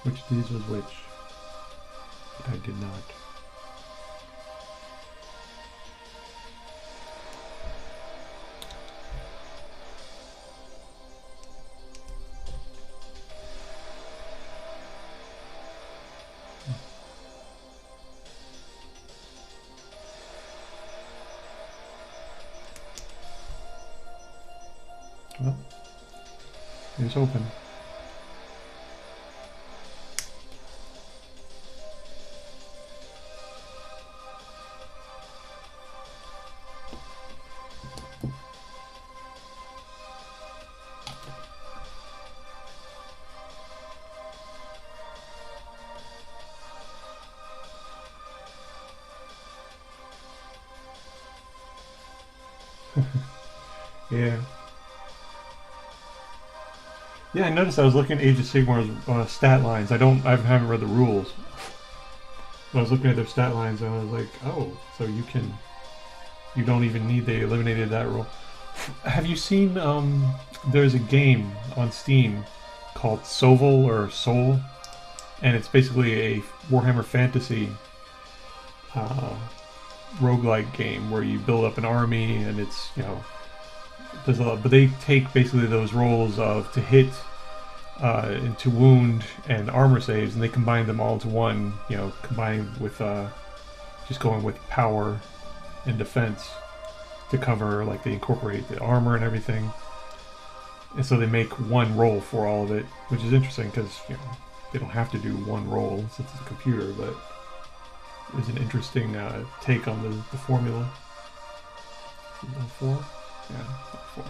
which of these was which, but I did not. Well, it's open. Yeah. Yeah, I noticed I was looking at Age of Sigmar's stat lines. I haven't read the rules. But I was looking at their stat lines and I was like, oh, so you don't even need, they eliminated that rule. Have you seen, there's a game on Steam called Soul or Soul, and it's basically a Warhammer Fantasy roguelike game where you build up an army and it's, you know, there's a lot, but they take basically those roles of to hit, and to wound and armor saves, and they combine them all into one, you know, combined with just going with power and defense to cover, like they incorporate the armor and everything, and so they make one roll for all of it, which is interesting because, you know, they don't have to do one roll since it's a computer, but it's an interesting take on the formula. 4? Yeah, 4.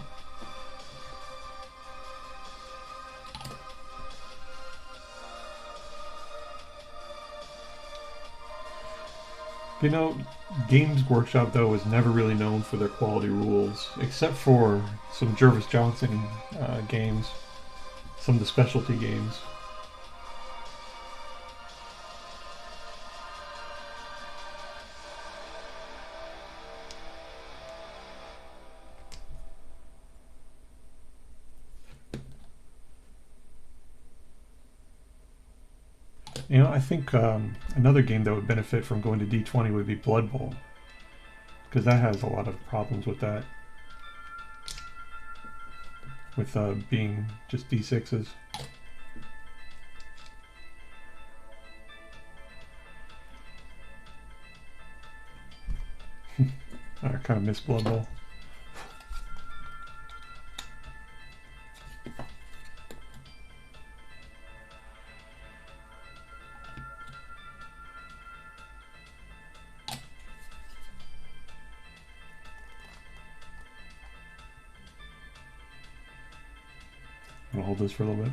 You know, Games Workshop, though, is never really known for their quality rules, except for some Jervis Johnson games, some of the specialty games. You know, I think another game that would benefit from going to D20 would be Blood Bowl, because that has a lot of problems with that, with being just D6s. I kind of miss Blood Bowl. I'm gonna hold this for a little bit.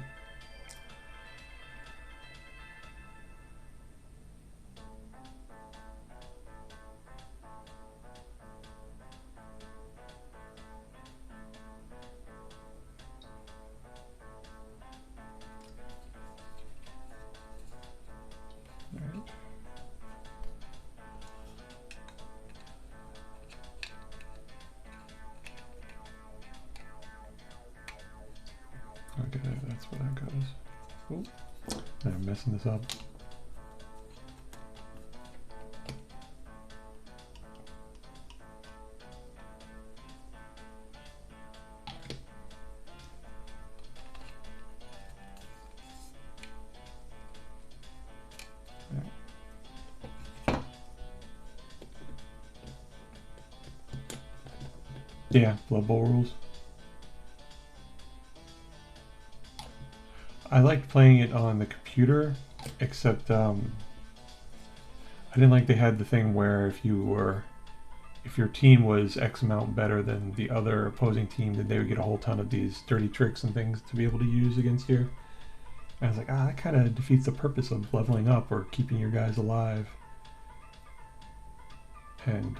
Okay, that's what I got. Oh, I'm messing this up. Yeah, Blood Bowl rules. I liked playing it on the computer, except I didn't like they had the thing where if your team was X amount better than the other opposing team, then they would get a whole ton of these dirty tricks and things to be able to use against you. And I was like, that kind of defeats the purpose of leveling up or keeping your guys alive. And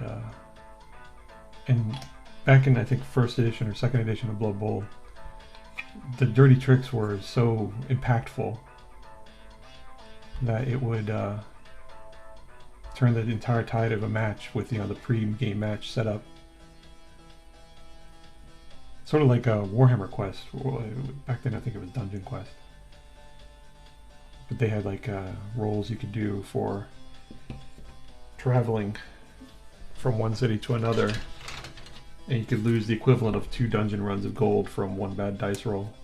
back in, I think, first edition or second edition of Blood Bowl, the dirty tricks were so impactful that it would turn the entire tide of a match with, the pre-game match setup. Sort of like a Warhammer Quest. Back then I think it was Dungeon Quest. But they had like roles you could do for traveling from one city to another. And you could lose the equivalent of 2 dungeon runs of gold from one bad dice roll.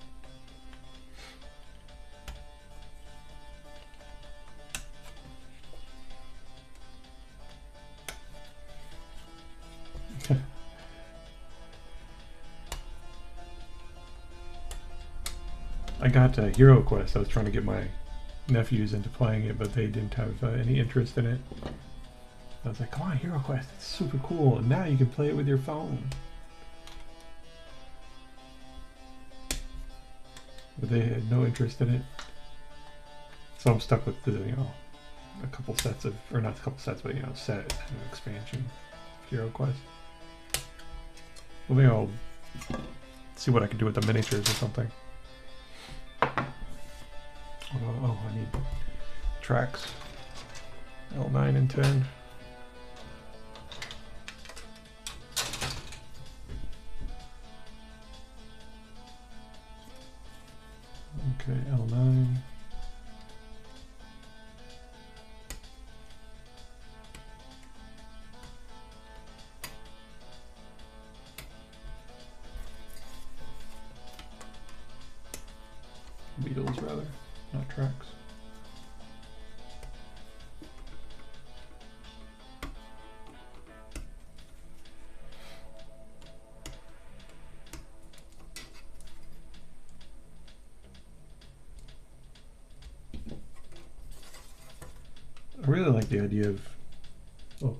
I got Hero Quest. I was trying to get my nephews into playing it, but they didn't have any interest in it. I was like, come on, Hero Quest, it's super cool, and now you can play it with your phone. But they had no interest in it. So I'm stuck with the, a couple sets of, or not a couple sets, but set and expansion of Hero Quest. Well, maybe I'll see what I can do with the miniatures or something. Oh, I need tracks. L9 and 10. Okay, L9. Beetles, rather, not tracks. I really like the idea of, oh,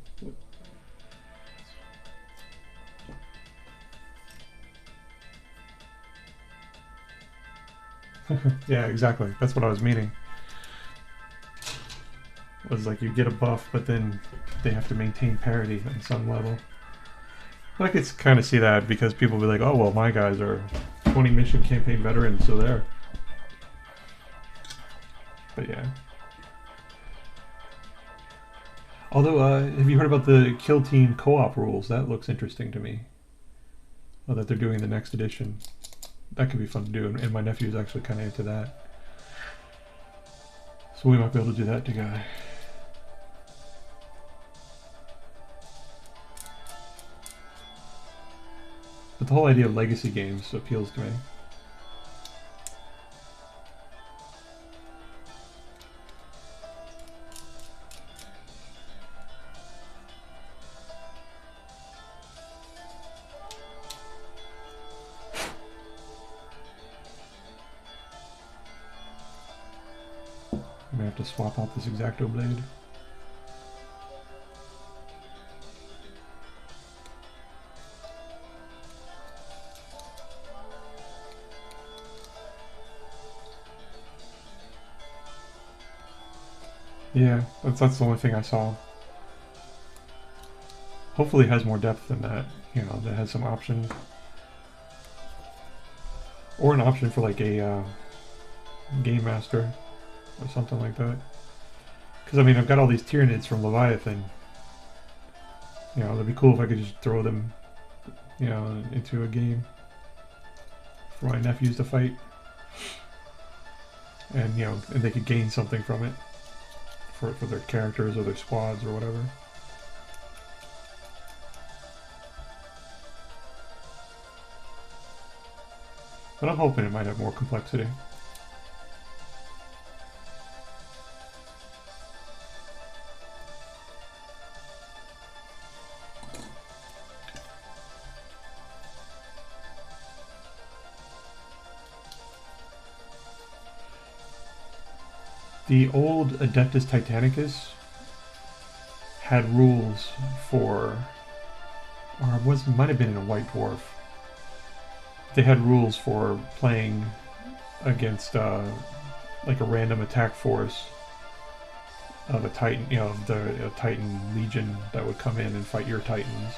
yeah, exactly. That's what I was meaning. It was like you get a buff, but then they have to maintain parity on some level. I could kind of see that because people will be like, oh, well, my guys are 20 mission campaign veterans, so there. But yeah. Although, have you heard about the Kill Team co-op rules? That looks interesting to me. Oh, that they're doing the next edition. That could be fun to do, and my nephew's actually kind of into that. So we might be able to do that together. But the whole idea of legacy games appeals to me. gonna have to swap out this X-Acto blade. Yeah, that's the only thing I saw. Hopefully it has more depth than that, you know, that has some options. Or an option for like a Game Master or something like that. Because I mean, I've got all these Tyranids from Leviathan. You know, it'd be cool if I could just throw them, you know, into a game for my nephews to fight. And, you know, and they could gain something from it for their characters or their squads or whatever. But I'm hoping it might have more complexity. The old Adeptus Titanicus had rules for, or it might have been in a White Dwarf. They had rules for playing against like a random attack force of a Titan, you know, a Titan Legion that would come in and fight your Titans.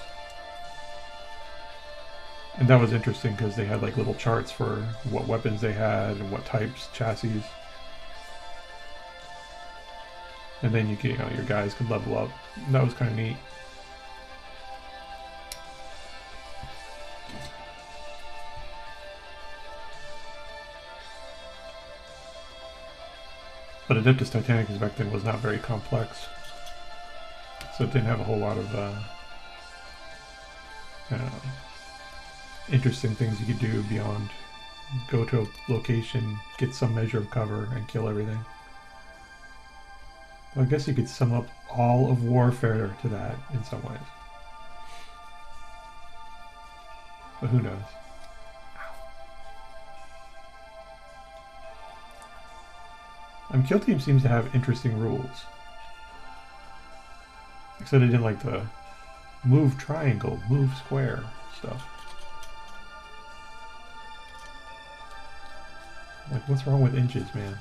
And that was interesting because they had like little charts for what weapons they had and what types, chassis. And then you know, your guys could level up. And that was kind of neat. But Adeptus Titanicus back then was not very complex. So it didn't have a whole lot of interesting things you could do beyond go to a location, get some measure of cover, and kill everything. Well, I guess you could sum up all of warfare to that in some ways. But who knows? Kill Team seems to have interesting rules. Except I didn't like the move triangle, move square stuff. Like, what's wrong with inches, man?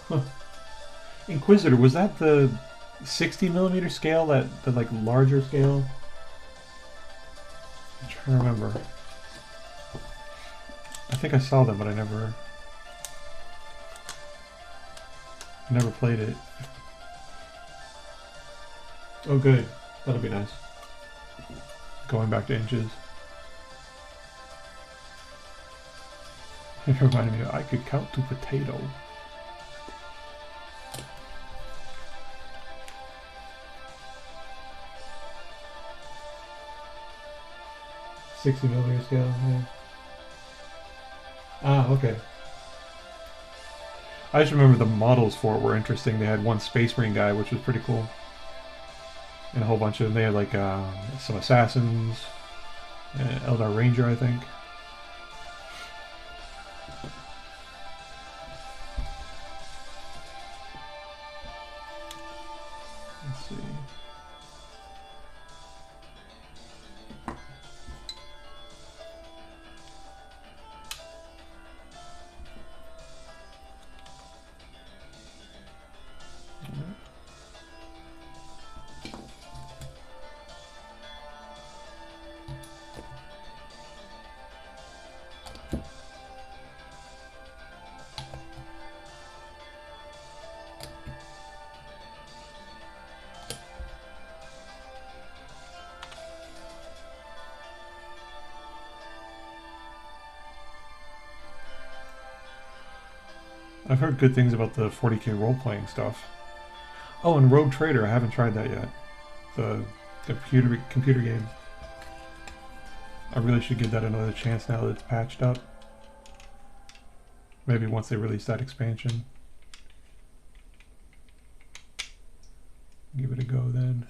Huh. Inquisitor, was that the 60mm scale, the like larger scale? I'm trying to remember. I think I saw them, but I never played it. Oh good, that'll be nice. Going back to inches. It reminded me of, I could count to potato. $60mm scale, yeah. Ah, okay. I just remember the models for it were interesting. They had one Space Marine guy, which was pretty cool. And a whole bunch of them. They had like some Assassins, Eldar Ranger, I think. Let's see. I've heard good things about the 40k role-playing stuff. Oh, and Rogue Trader, I haven't tried that yet. The computer game. I really should give that another chance now that it's patched up. Maybe once they release that expansion. Give it a go then.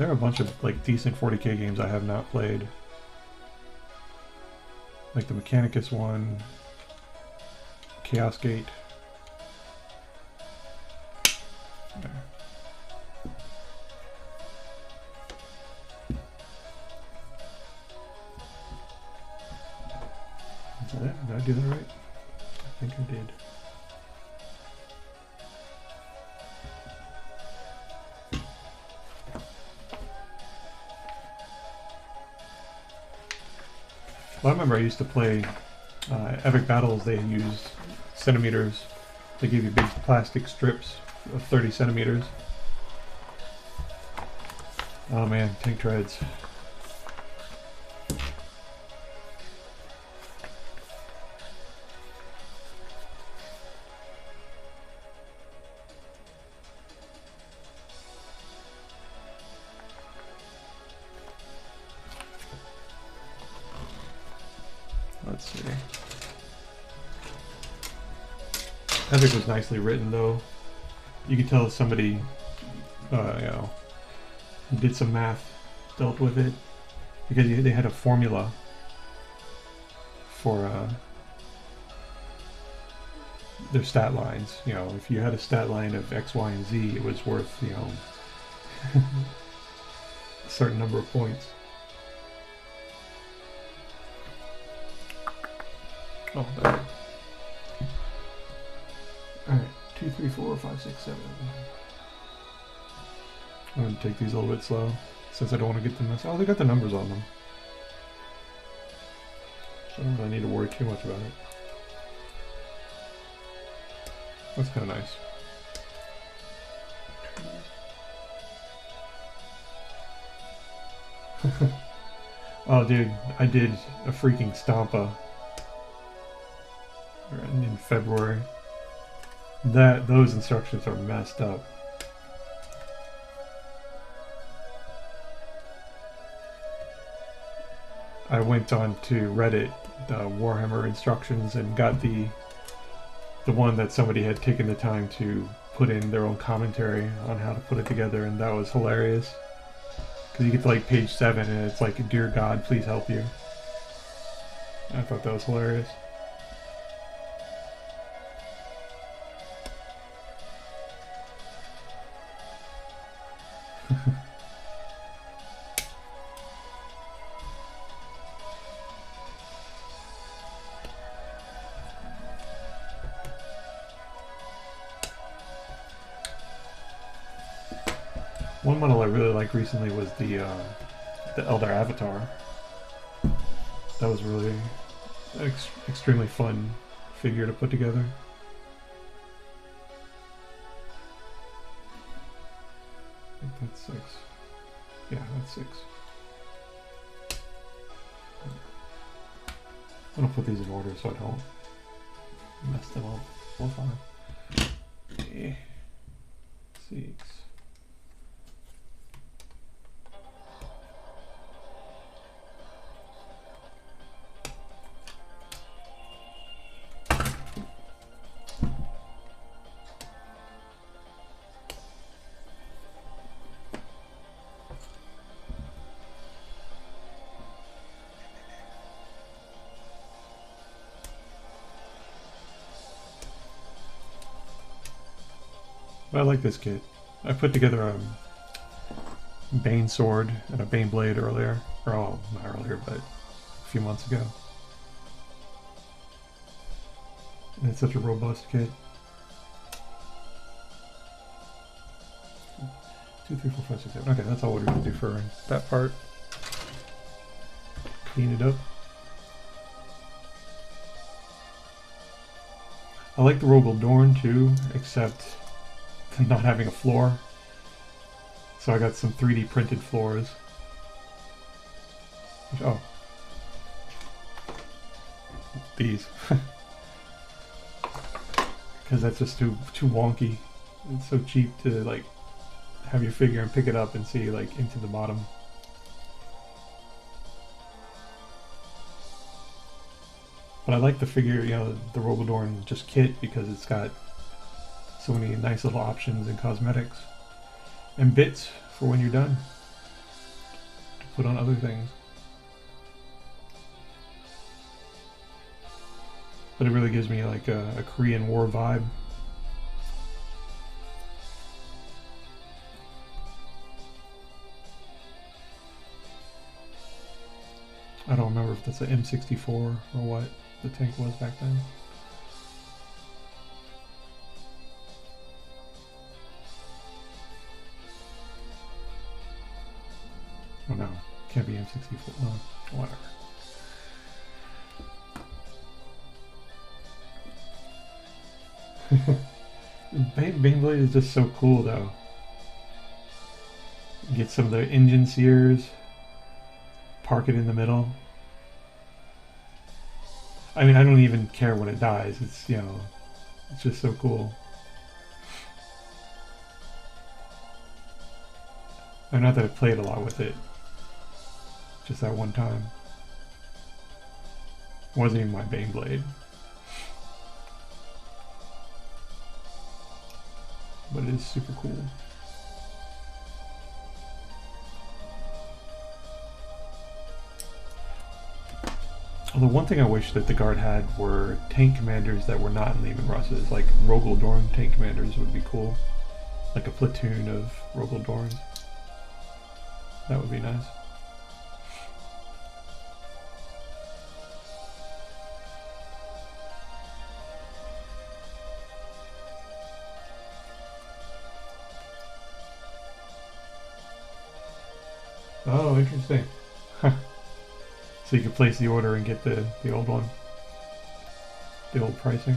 There are a bunch of like decent 40k games I have not played. Like the Mechanicus one, Chaos Gate. There. Is that it? Did I do that right? I think I did. Well, I remember I used to play Epic Battles. They used centimeters. They gave you big plastic strips of 30 centimeters. Oh man, tank treads. Let's see. Epic was nicely written though. You could tell somebody, you know, did some math, dealt with it, because they had a formula for their stat lines. You know, if you had a stat line of X, Y, and Z, it was worth, you know, a certain number of points. Oh, there. Alright, 2, 3, 4, 5, 6, 7. I'm going to take these a little bit slow, since I don't want to get them messed. Oh, they got the numbers on them. So I don't really need to worry too much about it. That's kind of nice. Oh, dude, I did a freaking Stompa in February. Those instructions are messed up. I went on to Reddit, Warhammer instructions, and got the one that somebody had taken the time to put in their own commentary on how to put it together, and that was hilarious. Because you get to like page 7 and it's like, "Dear God, please help you." I thought that was hilarious. One model I really liked recently was the Elder Avatar. That was really extremely fun figure to put together. I think that's 6. Yeah, that's 6. I'm gonna put these in order so I don't mess them up. 4, 5. Okay. 6. I like this kit. I put together a Bane sword and a Bane blade earlier. Or, oh, not earlier, but a few months ago. And it's such a robust kit. 2, 3, 4, 5, 6, 7. Okay, that's all we're going to do for that part. Clean it up. I like the Rogel Dorn too, except not having a floor. So I got some 3D printed floors. Oh. These. Because that's just too wonky. It's so cheap to like have your figure and pick it up and see like into the bottom. But I like the figure, you know, the Robodorn just kit, because it's got so many nice little options and cosmetics and bits for when you're done. put on other things. But it really gives me like a Korean War vibe. I don't remember if that's an M64 or what the tank was back then. Oh no, can't be M64. No, whatever. Beyblade is just so cool though. Get some of the engine sears, park it in the middle. I mean, I don't even care when it dies. It's, you know, it's just so cool. Not that I played a lot with it. Just that one time. It wasn't even my Beyblade. But it is super cool. Although one thing I wish that the Guard had were tank commanders that were not in Lehman Russes. Like Rogel Dorn tank commanders would be cool. Like a platoon of Rogel Dorns. That would be nice. Oh, interesting. So you could place the order and get the old one. The old pricing.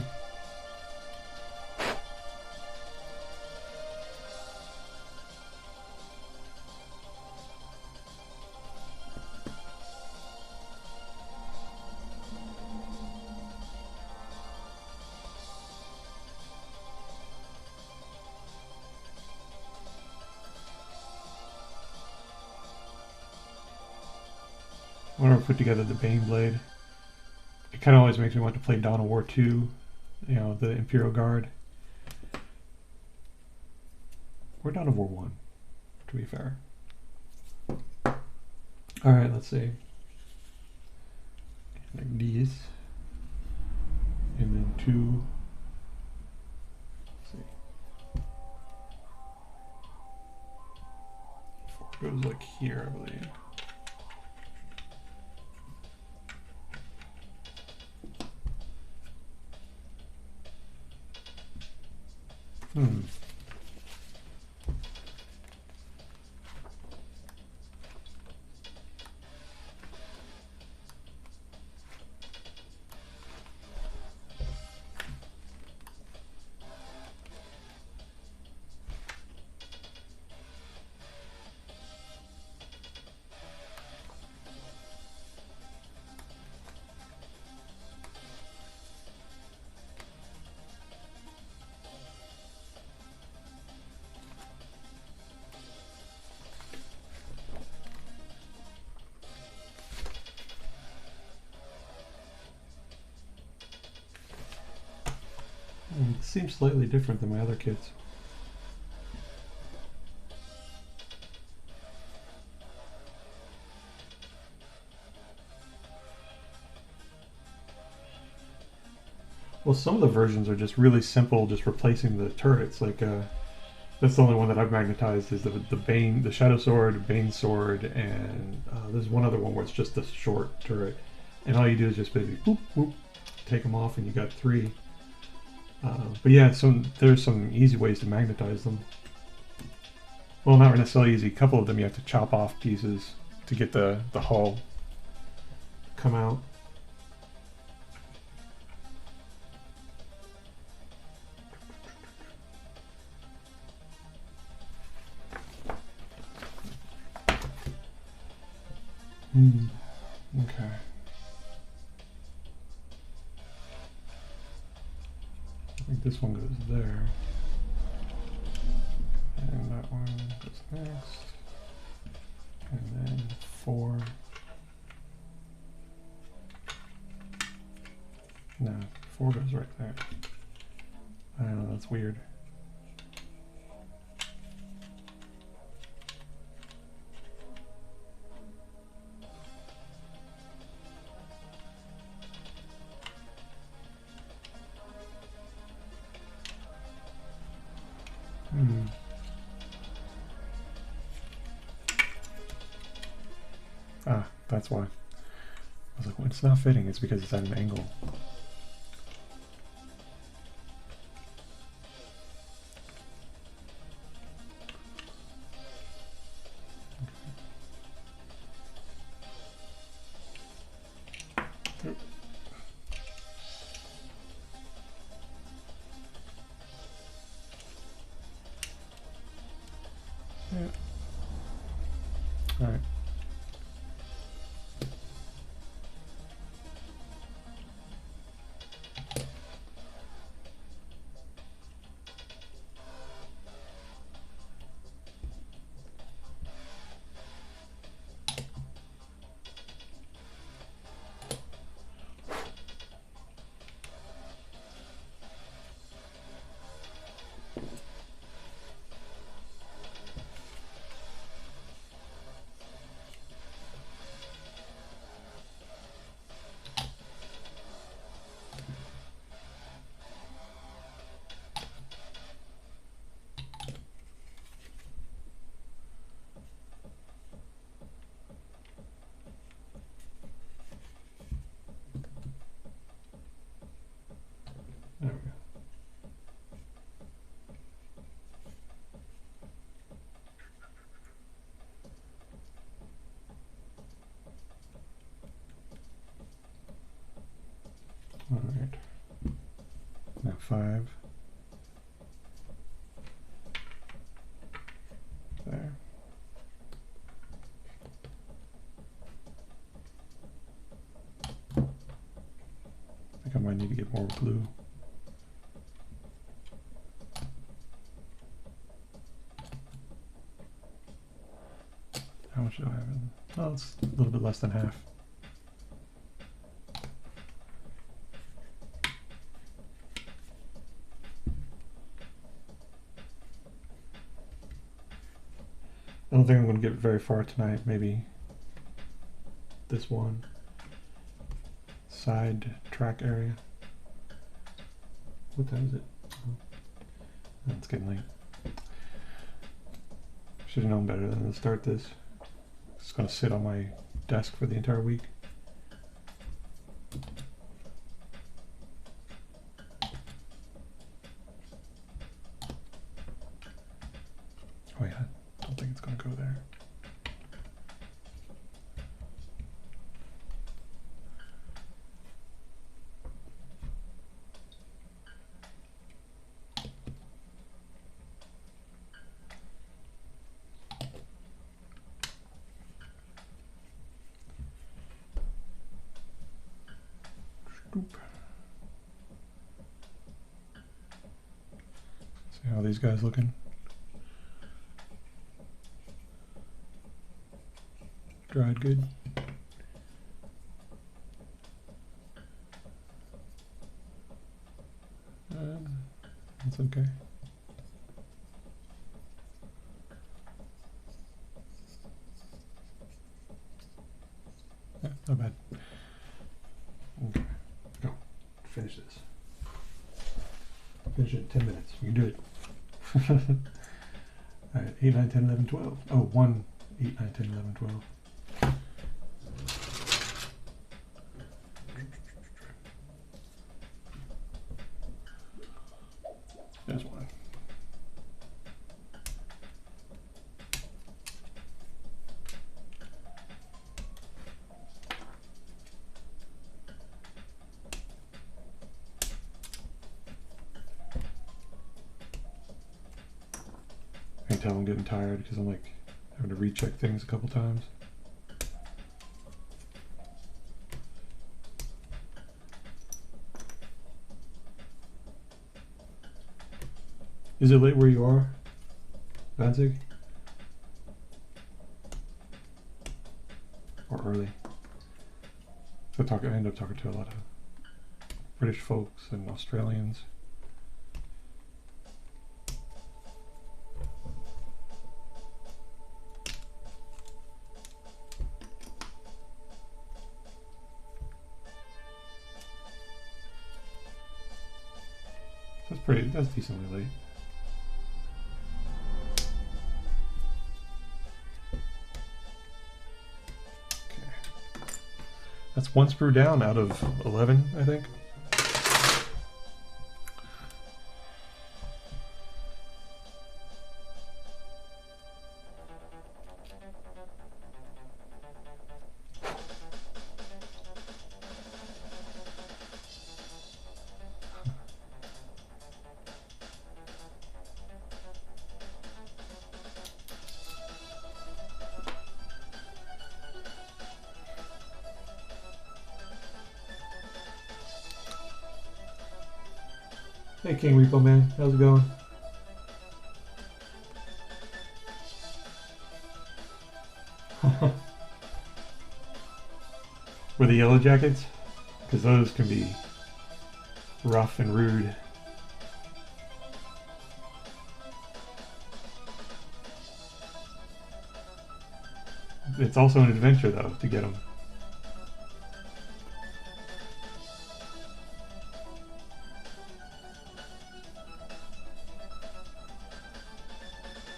Whenever I put together the Baneblade, it kind of always makes me want to play Dawn of War 2, you know, the Imperial Guard. Or Dawn of War 1, to be fair. Alright, let's see. Like these. And then two. Let's see. 4 goes like here, I believe. It seems slightly different than my other kits. Well, some of the versions are just really simple, just replacing the turrets. Like that's the only one that I've magnetized is the Bane, the Shadow Sword, Bane Sword, and there's one other one where it's just a short turret, and all you do is just basically boop boop, take them off, and you got 3. But yeah, there's some easy ways to magnetize them. Well, not necessarily easy. A couple of them you have to chop off pieces to get the hull come out. Okay. I think this one goes there. And that one goes next. And then 4. No, 4 goes right there. I don't know, that's weird. Ah, that's why. I was like, well, it's not fitting. It's because it's at an angle. Yep. Yeah. All right. There we go. All right. Now 5. There. I think I might need to get more glue. How much do I have in? Oh, it's a little bit less than half. I don't think I'm going to get very far tonight. Maybe this one side track area. What time is it? Oh, it's getting late. Should have known better than to start this. It's going to sit on my desk for the entire week. Oh yeah, I don't think it's going to go there. See how these guys looking? Dried good. That's okay. Yeah, not bad. Okay, go. Finish this. Finish it in 10 minutes. You can do it. Alright, 8, 9, 10, 11, 12. Oh, 1, 8, 9, 10, 11, 12. There's one. I can tell I'm getting tired because I'm like having to recheck things a couple times. Is it late where you are, Danzig? Or early? I end up talking to a lot of British folks and Australians. That's decently late. Okay. That's one sprue down out of 11, I think. Hey King Repo Man, how's it going? Were the yellow jackets? Because those can be rough and rude. It's also an adventure though to get them.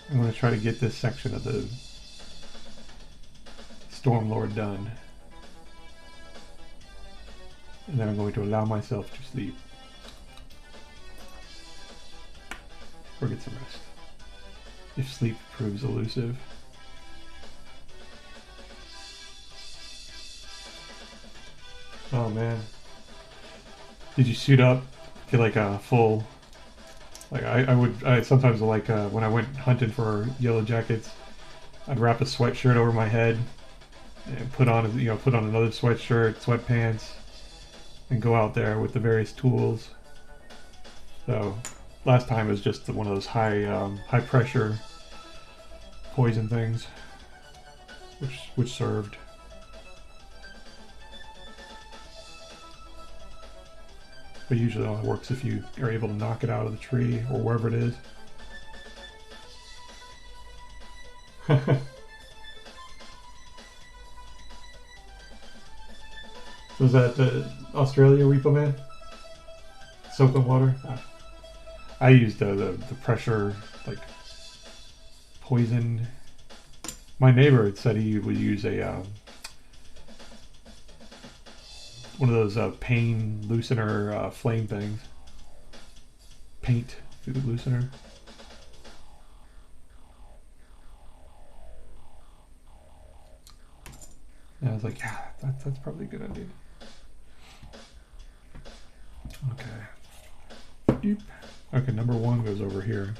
I'm going to try to get this section of the Stormlord done. And then I'm going to allow myself to sleep. Or get some rest. If sleep proves elusive. Oh man. Did you suit up? Get like a full... Like I sometimes like when I went hunting for yellow jackets, I'd wrap a sweatshirt over my head and put on another sweatshirt, sweatpants, and go out there with the various tools. So last time it was just one of those high pressure poison things, which served. But usually it only works if you are able to knock it out of the tree or wherever it is. Was that Australia Repo Man? Soap and water? I used the pressure, like, poison. My neighbor had said he would use a one of those pain loosener flame things. Paint loosener. And I was like, yeah, that's probably a good idea. Okay. Doop. Okay, number one goes over here.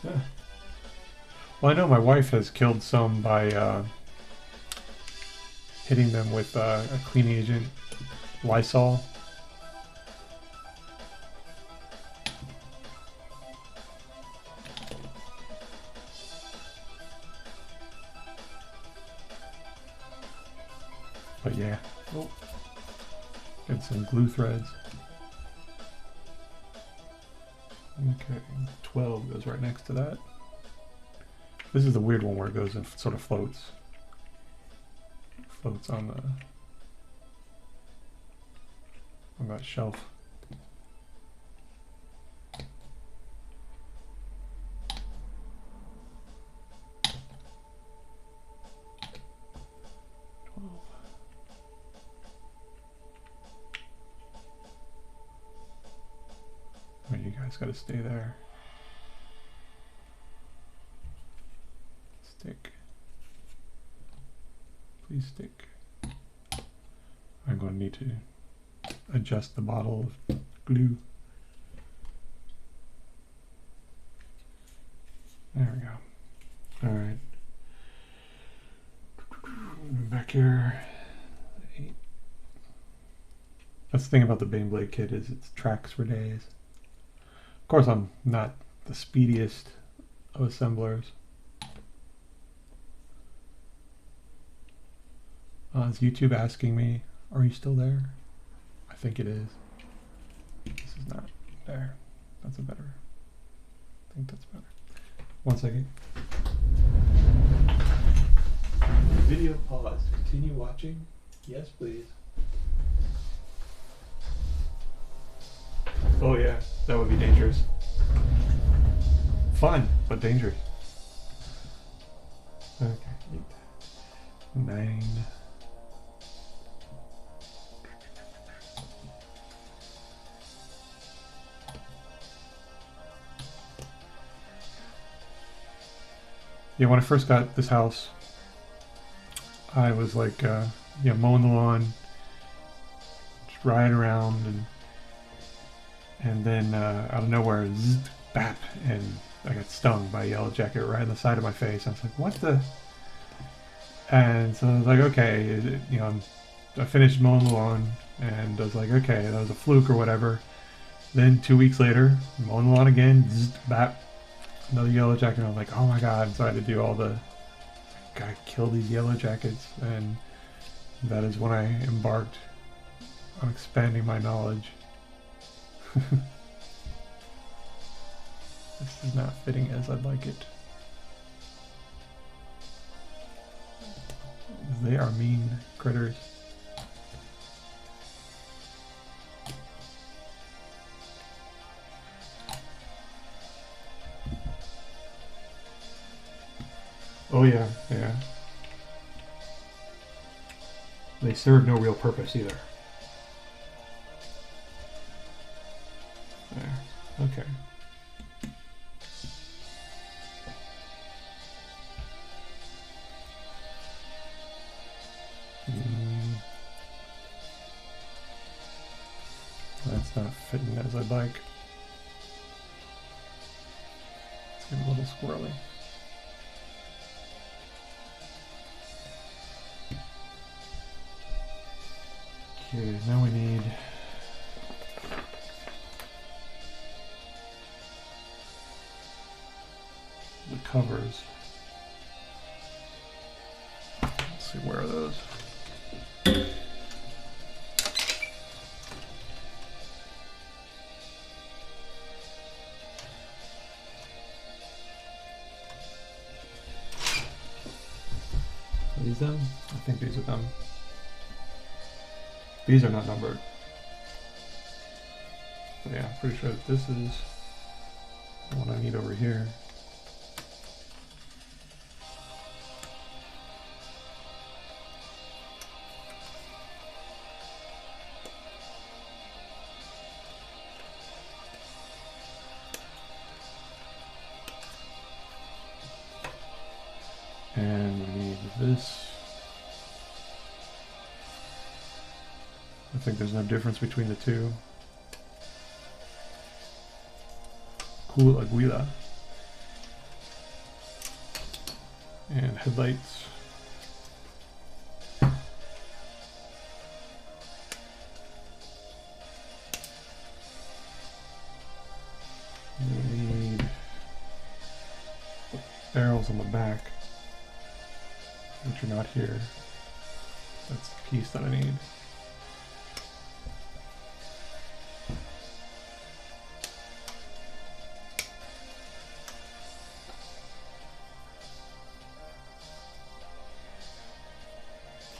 Yeah. Well, I know my wife has killed some by hitting them with a cleaning agent, Lysol. But yeah, oh, get some glue threads. Okay, 12 goes right next to that. This is the weird one where it goes and sort of floats. Floats on that shelf. Oh, you guys got to stay there. Stick. Please stick. I'm going to need to adjust the bottle of glue. There we go. All right. Back here. 8. That's the thing about the Baneblade kit is it tracks for days. Of course, I'm not the speediest of assemblers. Is YouTube asking me, are you still there? I think it is. This is not there. That's a better. I think that's better. 1 second. Video pause. Continue watching. Yes, please. Oh yeah, that would be dangerous. Fun, but dangerous. Okay, 8, 9. Yeah, when I first got this house, I was like, mowing the lawn, just riding around, and then out of nowhere, zzz, bap, and I got stung by a yellow jacket right in the side of my face. I was like, what the? And so I was like, okay, I finished mowing the lawn, and I was like, okay, that was a fluke or whatever. Then 2 weeks later, mowing the lawn again, zzz, bap, another yellow jacket. And I was like, oh my god! So I had to do all the, gotta kill these yellow jackets, and that is when I embarked on expanding my knowledge. This is not fitting as I'd like it. They are mean critters. Oh yeah, yeah. They serve no real purpose either. There. Okay. That's not fitting as I'd like. It's getting a little squirrely. Okay, now we need the covers. Let's see, where are those? Are these them? I think these are them. These are not numbered. But yeah, I'm pretty sure that this is the one I need over here. And we need this. I think there's no difference between the two. Cool Aguila. And headlights. We need barrels on the back, which are not here. That's the piece that I need.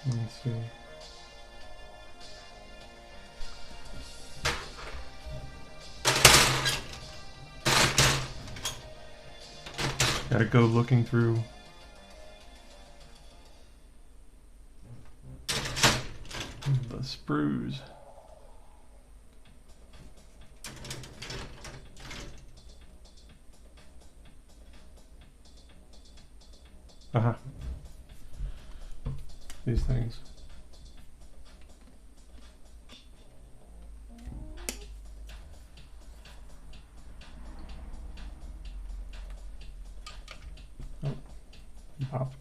Let's see. Gotta go looking through the sprues. Uh-huh. These things. Oh, pop.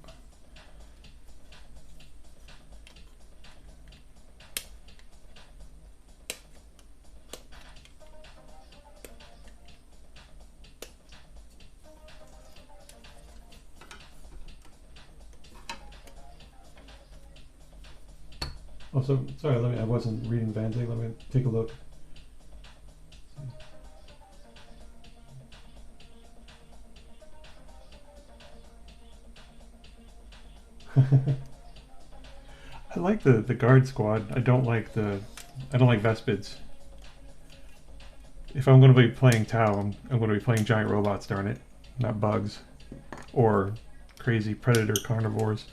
Also, sorry, I wasn't reading Vanzig. Let me take a look. I like the guard squad. I don't like Vespids. If I'm going to be playing Tau, I'm going to be playing giant robots, darn it. not bugs or crazy predator carnivores.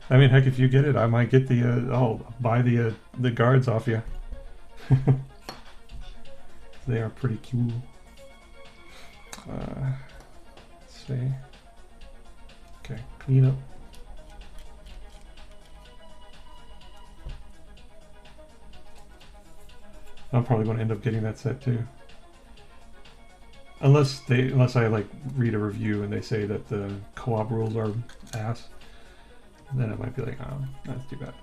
I mean, heck, if you get it, I might get the, I'll buy the guards off you. They are pretty cool. Let's see. Okay, clean up. I'm probably going to end up getting that set too. Unless I like read a review and they say that the co-op rules are ass. Then it might be like, oh, that's too bad.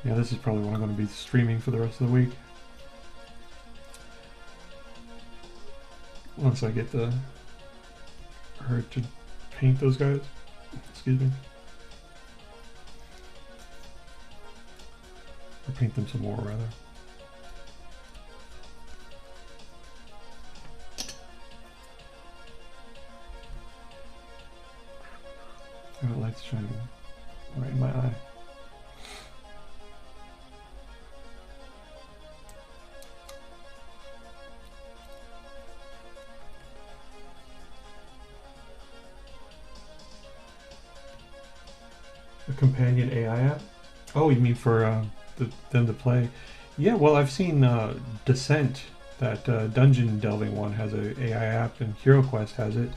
Yeah, this is probably what I'm going to be streaming for the rest of the week. Once I get her to paint those guys. Excuse me. Or paint them some more, rather. Oh, the light's shining right in my eye. Companion AI app? Oh, you mean for them to play? Yeah, well, I've seen Descent, that dungeon delving one, has a AI app, and HeroQuest has it.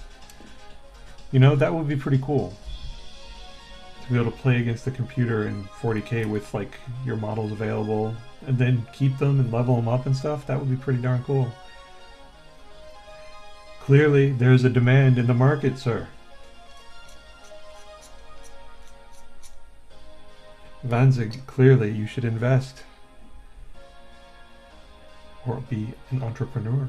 You know, that would be pretty cool. To be able to play against the computer in 40K with like your models available, and then keep them and level them up and stuff. That would be pretty darn cool. Clearly, there's a demand in the market, sir. Vanzig, clearly you should invest or be an entrepreneur.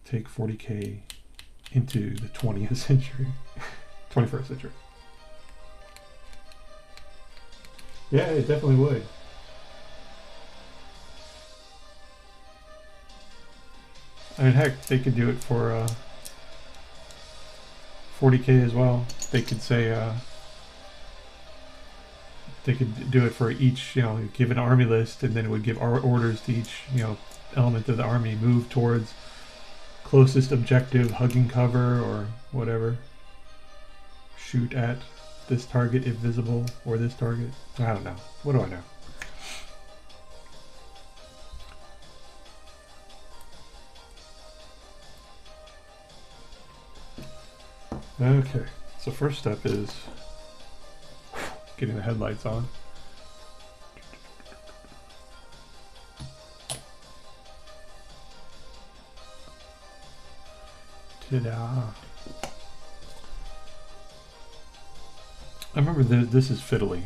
Take 40K into the 20th century, 21st century. Yeah, it definitely would. I mean, heck, they could do it for 40K as well. They could say they could do it for each, you know, give an army list, and then it would give orders to each, you know, element of the army. Move towards closest objective, hugging cover, or whatever. Shoot at this target if visible, or this target. I don't know. What do I know? Okay, so first step is getting the headlights on. Ta-da! I remember this is fiddly.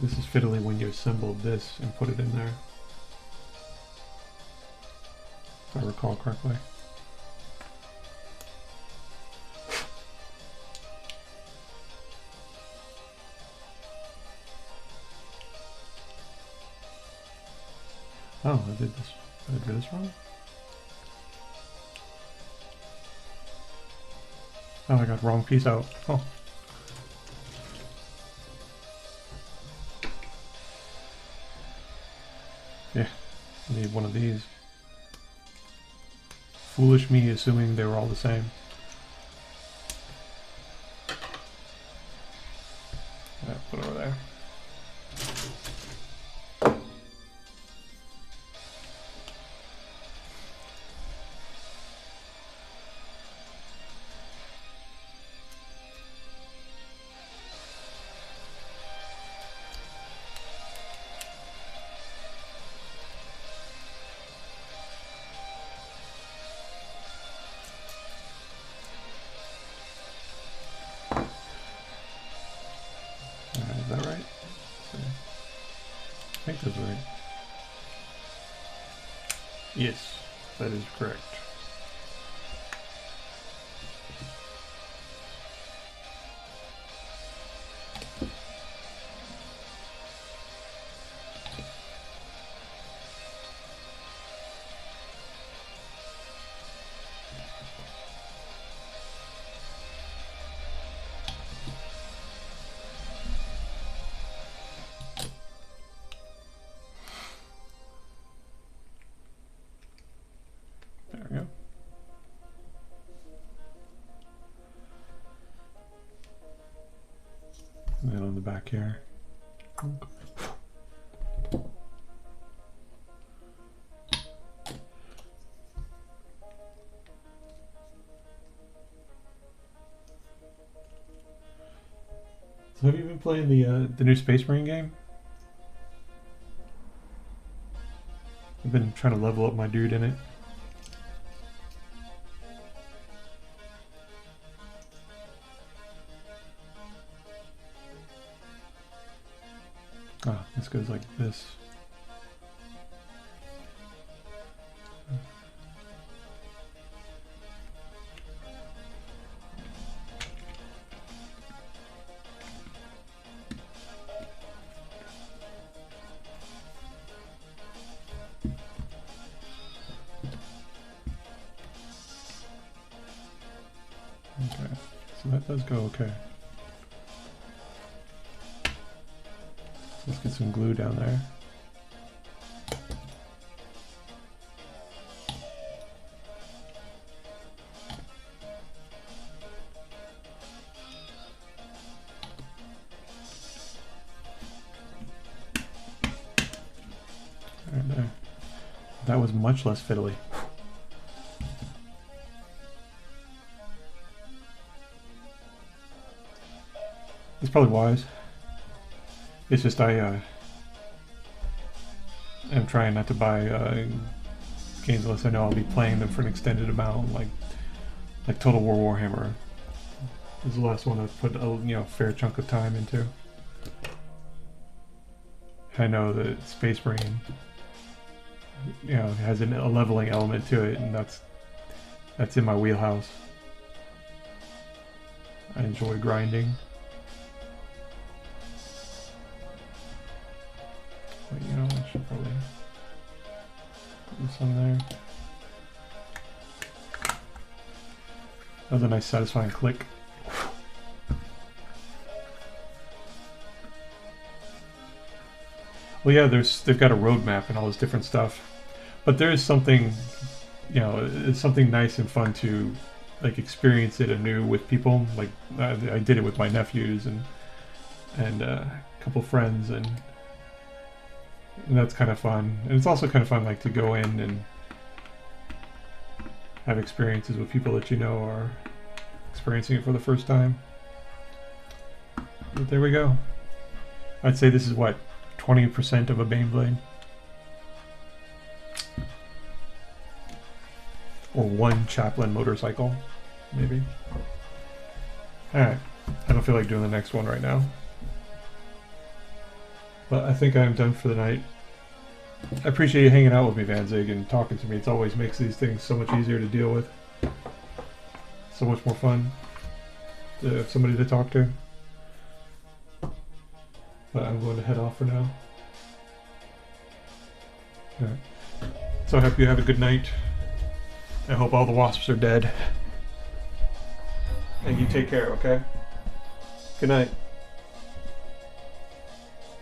This is fiddly when you assembled this and put it in there, if I recall correctly. Oh, I did this. Did I do this wrong? Oh, I got wrong piece out. Oh. Yeah, I need one of these. Foolish me assuming they were all the same. Yeah, put it over there. I think that's right. Yes, that is correct. There we go. And then on the back here. So have you been playing the new Space Marine game? I've been trying to level up my dude in it. Ah, this goes like this. Okay, so that does go okay. Let's get some glue down there. Right there. That was much less fiddly. It's probably wise. It's just I am trying not to buy games unless I know I'll be playing them for an extended amount, like Total War Warhammer is the last one I've put a fair chunk of time into. I know that Space Marine has a leveling element to it, and that's in my wheelhouse. I enjoy grinding. But I should probably put this on there. That was a nice satisfying click. Well, yeah, they've got a roadmap and all this different stuff, but there is something, it's something nice and fun to like experience it anew with people. Like I did it with my nephews and a couple friends, and that's kind of fun. And it's also kind of fun, like to go in and have experiences with people that are experiencing it for the first time. But there we go. I'd say this is what, 20% of a Baneblade? Or one Chaplain motorcycle, maybe. Alright, I don't feel like doing the next one right now. But I think I'm done for the night. I appreciate you hanging out with me, Van Zig, and talking to me. It always makes these things so much easier to deal with. So much more fun to have somebody to talk to. But I'm going to head off for now. Alright. So I hope you have a good night. I hope all the wasps are dead. And you take care, okay? Good night.